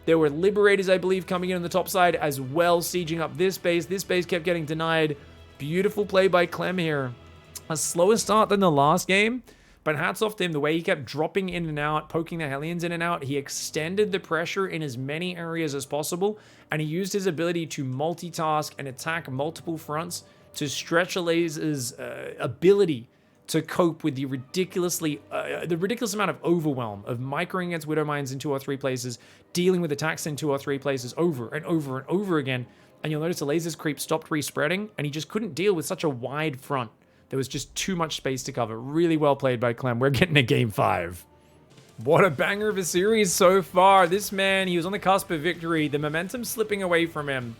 There were Liberators, I believe, coming in on the top side as well, sieging up this base. This base kept getting denied. Beautiful play by Clem here. A slower start than the last game, but hats off to him. The way he kept dropping in and out, poking the Hellions in and out, he extended the pressure in as many areas as possible, and he used his ability to multitask and attack multiple fronts to stretch ELAZER's ability to cope with the ridiculous amount of overwhelm of microing against Widowmines in 2 or 3 places, dealing with attacks in 2 or 3 places over and over and over again. And you'll notice ELAZER's creep stopped respreading, and he just couldn't deal with such a wide front. There was just too much space to cover. Really well played by Clem. We're getting a game 5. What a banger of a series so far. This man, he was on the cusp of victory. The momentum's slipping away from him.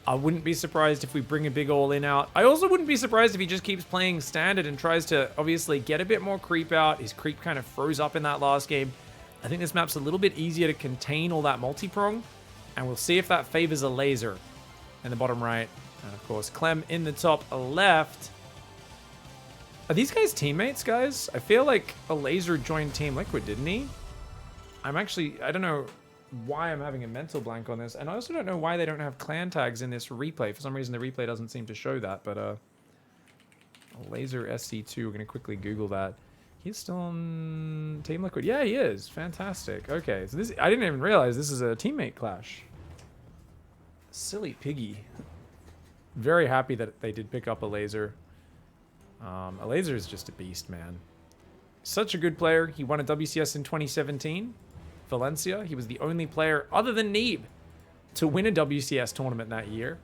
I wouldn't be surprised if we bring a big all-in out. I also wouldn't be surprised if he just keeps playing standard and tries to obviously get a bit more creep out. His creep kind of froze up in that last game. I think this map's a little bit easier to contain all that multi-prong, and we'll see if that favors ELAZER in the bottom right. And of course, Clem in the top left. Are these guys teammates, guys? I feel like ELAZER joined Team Liquid, didn't he? I don't know why I'm having a mental blank on this, and I also don't know why they don't have clan tags in this replay. For some reason, the replay doesn't seem to show that, but ELAZER SC2, we're going to quickly Google that. He's still on Team Liquid. Yeah, he is. Fantastic. Okay, so this, I didn't even realize this is a teammate clash. Silly piggy. Very happy that they did pick up ELAZER. ELAZER is just a beast, man. Such a good player. He won a WCS in 2017. Valencia. He was the only player other than Neeb to win a WCS tournament that year.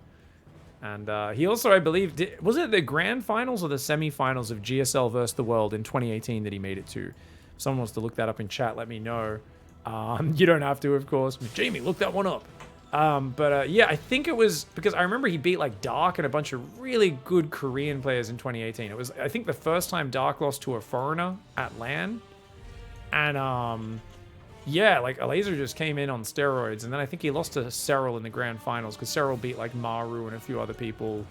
And he also, I believe, was it the grand finals or the semi-finals of GSL versus the World in 2018 that he made it to? If someone wants to look that up in chat, let me know. You don't have to, of course. Jamie, look that one up. Yeah, I think it was because I remember he beat like Dark and a bunch of really good Korean players in 2018. It was, I think, the first time Dark lost to a foreigner at LAN. And yeah, like ELAZER just came in on steroids, and then I think he lost to Serral in the grand finals because Serral beat like Maru and a few other people,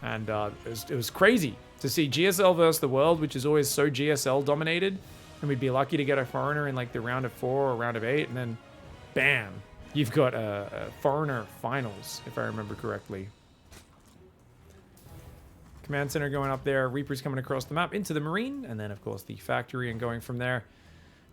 and it was crazy to see GSL versus the World, which is always so GSL dominated, and we'd be lucky to get a foreigner in like the round of 4 or round of 8, and then bam, you've got a foreigner finals, if I remember correctly. Command center going up there, Reapers coming across the map into the Marine, and then of course the factory and going from there.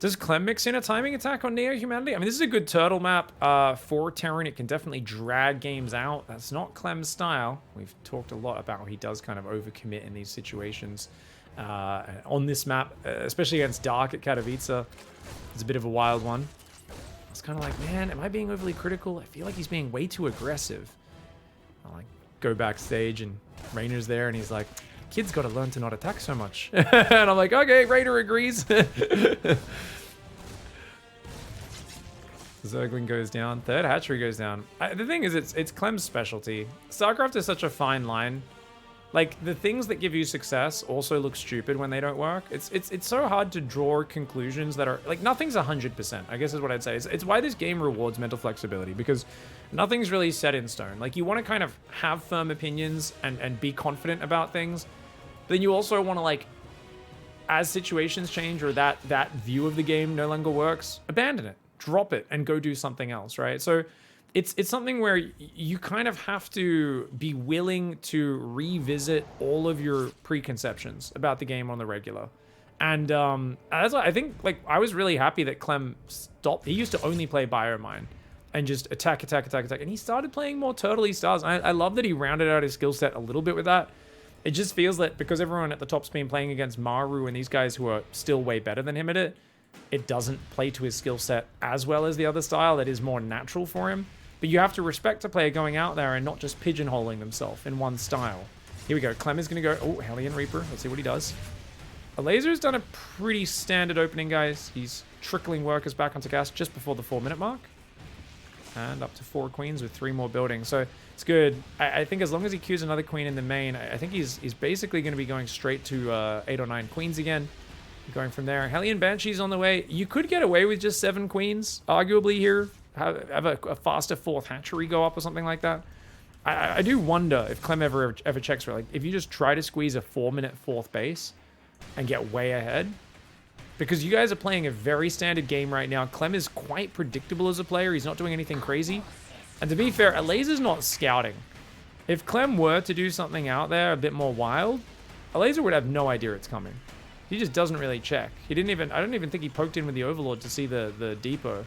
Does Clem mix in a timing attack on Neo Humanity? I mean, this is a good turtle map for Terran. It can definitely drag games out. That's not Clem's style. We've talked a lot about how he does kind of overcommit in these situations. On this map, especially against Dark at Katowice, it's a bit of a wild one. It's kind of like, man, am I being overly critical? I feel like he's being way too aggressive. I like go backstage and Rainer's there and he's like, kid's got to learn to not attack so much. And I'm like, okay, Rainer agrees. Zergling goes down. Third hatchery goes down. The thing is, it's Clem's specialty. StarCraft is such a fine line Like, the things that give you success also look stupid when they don't work. It's so hard to draw conclusions that are... Like, nothing's 100%, I guess is what I'd say. It's why this game rewards mental flexibility, because nothing's really set in stone. Like, you want to kind of have firm opinions and be confident about things. But then you also want to, like, as situations change or that view of the game no longer works, abandon it, drop it, and go do something else, right? So... It's something where you kind of have to be willing to revisit all of your preconceptions about the game on the regular. And that's why I think, like, I was really happy that Clem stopped. He used to only play Biomine and just attack. And he started playing more Turtley Stars. I love that he rounded out his skill set a little bit with that. It just feels that because everyone at the top's been playing against Maru and these guys who are still way better than him at it, it doesn't play to his skill set as well as the other style that is more natural for him. But you have to respect a player going out there and not just pigeonholing themselves in one style. Here we go. Clem is going to go... Oh, Hellion Reaper. Let's see what he does. ELAZER's done a pretty standard opening, guys. He's trickling workers back onto gas just before the 4-minute mark. And up to 4 queens with 3 more buildings. So it's good. I think as long as he queues another queen in the main, I think he's basically going to be going straight to 8 or 9 queens again. Going from there. Hellion Banshee's on the way. You could get away with just 7 queens, arguably, here. Have a faster 4th hatchery go up or something like that. I do wonder if Clem ever checks for, like, if you just try to squeeze a 4-minute 4th base and get way ahead. Because you guys are playing a very standard game right now. Clem is quite predictable as a player. He's not doing anything crazy. And to be fair, ELAZER's not scouting. If Clem were to do something out there a bit more wild, ELAZER would have no idea it's coming. He just doesn't really check. He didn't even... I don't even think he poked in with the Overlord to see the depot.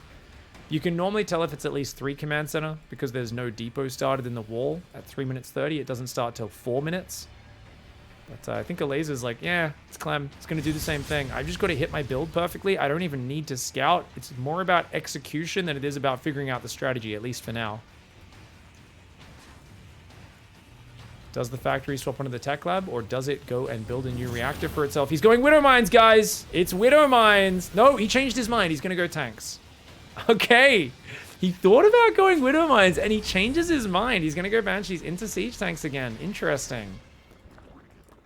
You can normally tell if it's at least 3 command center because there's no depot started in the wall at 3 minutes 30. It doesn't start till 4 minutes. But I think ELAZER's like, yeah, it's Clem. It's going to do the same thing. I've just got to hit my build perfectly. I don't even need to scout. It's more about execution than it is about figuring out the strategy, at least for now. Does the factory swap onto the tech lab, or does it go and build a new reactor for itself? He's going Widow Mines, guys! It's Widow Mines! No, he changed his mind. He's going to go tanks. Okay, he thought about going Widow Mines and he changes his mind. He's going to go Banshees into Siege Tanks again. Interesting.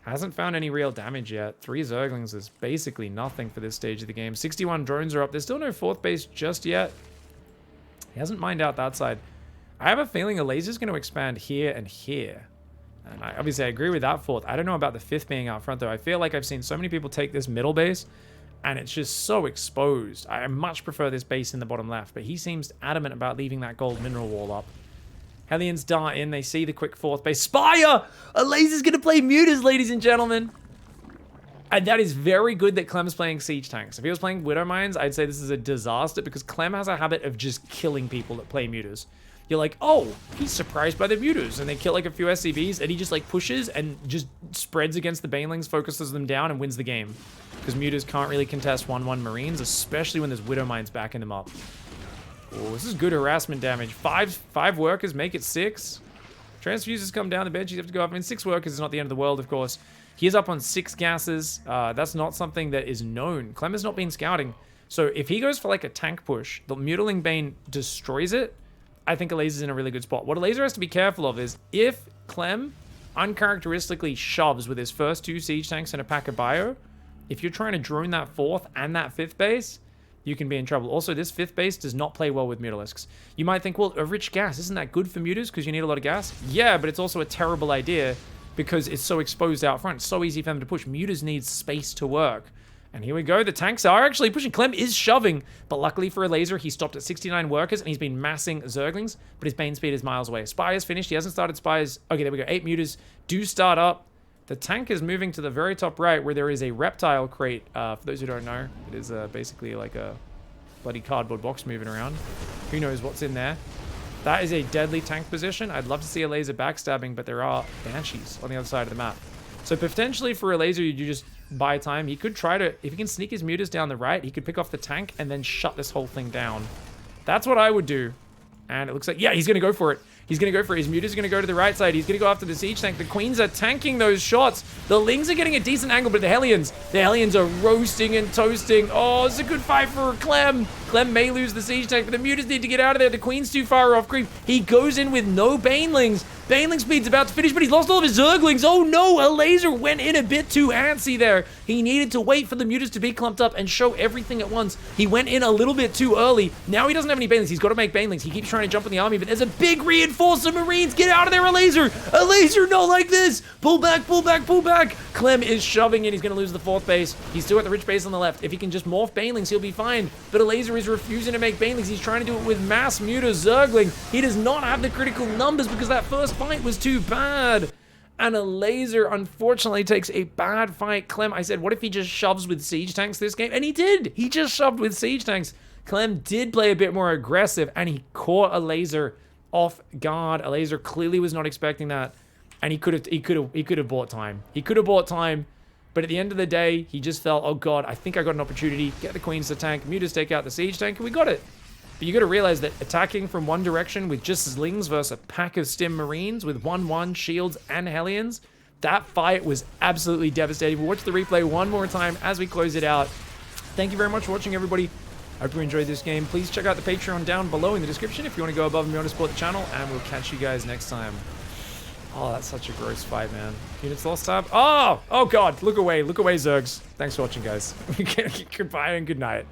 Hasn't found any real damage yet. 3 Zerglings is basically nothing for this stage of the game. 61 drones are up. There's still no 4th base just yet. He hasn't mined out that side. I have a feeling ELAZER's going to expand here and here. And obviously I agree with that 4th. I don't know about the 5th being out front though. I feel like I've seen so many people take this middle base and it's just so exposed. I much prefer this base in the bottom left, but he seems adamant about leaving that gold mineral wall up. Hellions dart in. They see the quick 4th base. Spire! ELAZER's going to play Mutas, ladies and gentlemen. And that is very good that Clem's playing Siege Tanks. If he was playing Widow Mines, I'd say this is a disaster because Clem has a habit of just killing people that play Mutas. You're like, oh, he's surprised by the Mutas. And they kill like a few SCVs and he just like pushes and just spreads against the Banelings, focuses them down and wins the game. Because Mutas can't really contest 1-1 Marines, especially when there's Widow Mines backing them up. Oh, this is good harassment damage. Five workers make it 6. Transfusers come down, the Banshees have to go up. I mean, 6 workers is not the end of the world, of course. He is up on 6 gases. That's not something that is known. Clem has not been scouting. So if he goes for like a tank push, the Mutiling Bane destroys it. I think ELAZER's in a really good spot. What ELAZER has to be careful of is if Clem uncharacteristically shoves with his first 2 siege tanks and a pack of bio, if you're trying to drone that 4th and that 5th base, you can be in trouble. Also, this 5th base does not play well with Mutalisks. You might think, well, a rich gas, isn't that good for mutas because you need a lot of gas? Yeah, but it's also a terrible idea because it's so exposed out front. It's so easy for them to push. Mutas need space to work. And here we go. The tanks are actually pushing. Clem is shoving, but luckily for ELAZER, he stopped at 69 workers, and he's been massing Zerglings, but his Bane speed is miles away. Spire's finished. He hasn't started Spires. Okay, there we go. 8 mutas do start up. The tank is moving to the very top right, where there is a reptile crate. For those who don't know, it is basically like a bloody cardboard box moving around. Who knows what's in there? That is a deadly tank position. I'd love to see ELAZER backstabbing, but there are Banshees on the other side of the map. So potentially for ELAZER, you just buy time. He could try to, if he can sneak his mutas down the right, he could pick off the tank and then shut this whole thing down. That's what I would do. And it looks like, yeah, he's going to go for it. He's going to go for it. His mutas are going to go to the right side. He's going to go after the siege tank. The queens are tanking those shots. The lings are getting a decent angle, but the Hellions are roasting and toasting. Oh, it's a good fight for Clem. Clem may lose the siege tank, but the mutas need to get out of there. The queen's too far off creep. He goes in with no banelings. Baneling speed's about to finish, but he's lost all of his Zerglings. Oh no, ELAZER went in a bit too antsy there. He needed to wait for the mutas to be clumped up and show everything at once. He went in a little bit too early. Now he doesn't have any Banelings. He's got to make Banelings. He keeps trying to jump in the army, but there's a big reinforcer Marines. Get out of there, ELAZER. ELAZER, not like this. Pull back, pull back, pull back. CLEM is shoving in. He's going to lose the 4th base. He's still at the rich base on the left. If he can just morph Banelings, he'll be fine. But ELAZER is refusing to make Banelings. He's trying to do it with mass muta Zergling. He does not have the critical numbers because that first fight was too bad. And ELAZER unfortunately takes a bad fight. CLEM, I said, what if he just shoves with siege tanks this game? And he did. He just shoved with siege tanks. CLEM did play a bit more aggressive, and he caught ELAZER off guard. ELAZER clearly was not expecting that, and he could have bought time. He could have bought time, but at the end of the day, he just felt, oh god, I think I got an opportunity. Get the queens to tank, mutas take out the siege tank, and we got it. But you got to realize that attacking from one direction with just slings versus a pack of stim marines with 1/1 shields and hellions, that fight was absolutely devastating. We'll watch the replay one more time as we close it out. Thank you very much for watching, everybody. I hope you enjoyed this game. Please check out the Patreon down below in the description if you want to go above and beyond to support the channel, and we'll catch you guys next time. Oh, that's such a gross fight, man. Units lost tab. Oh god, look away, Zergs. Thanks for watching, guys. Goodbye and good night.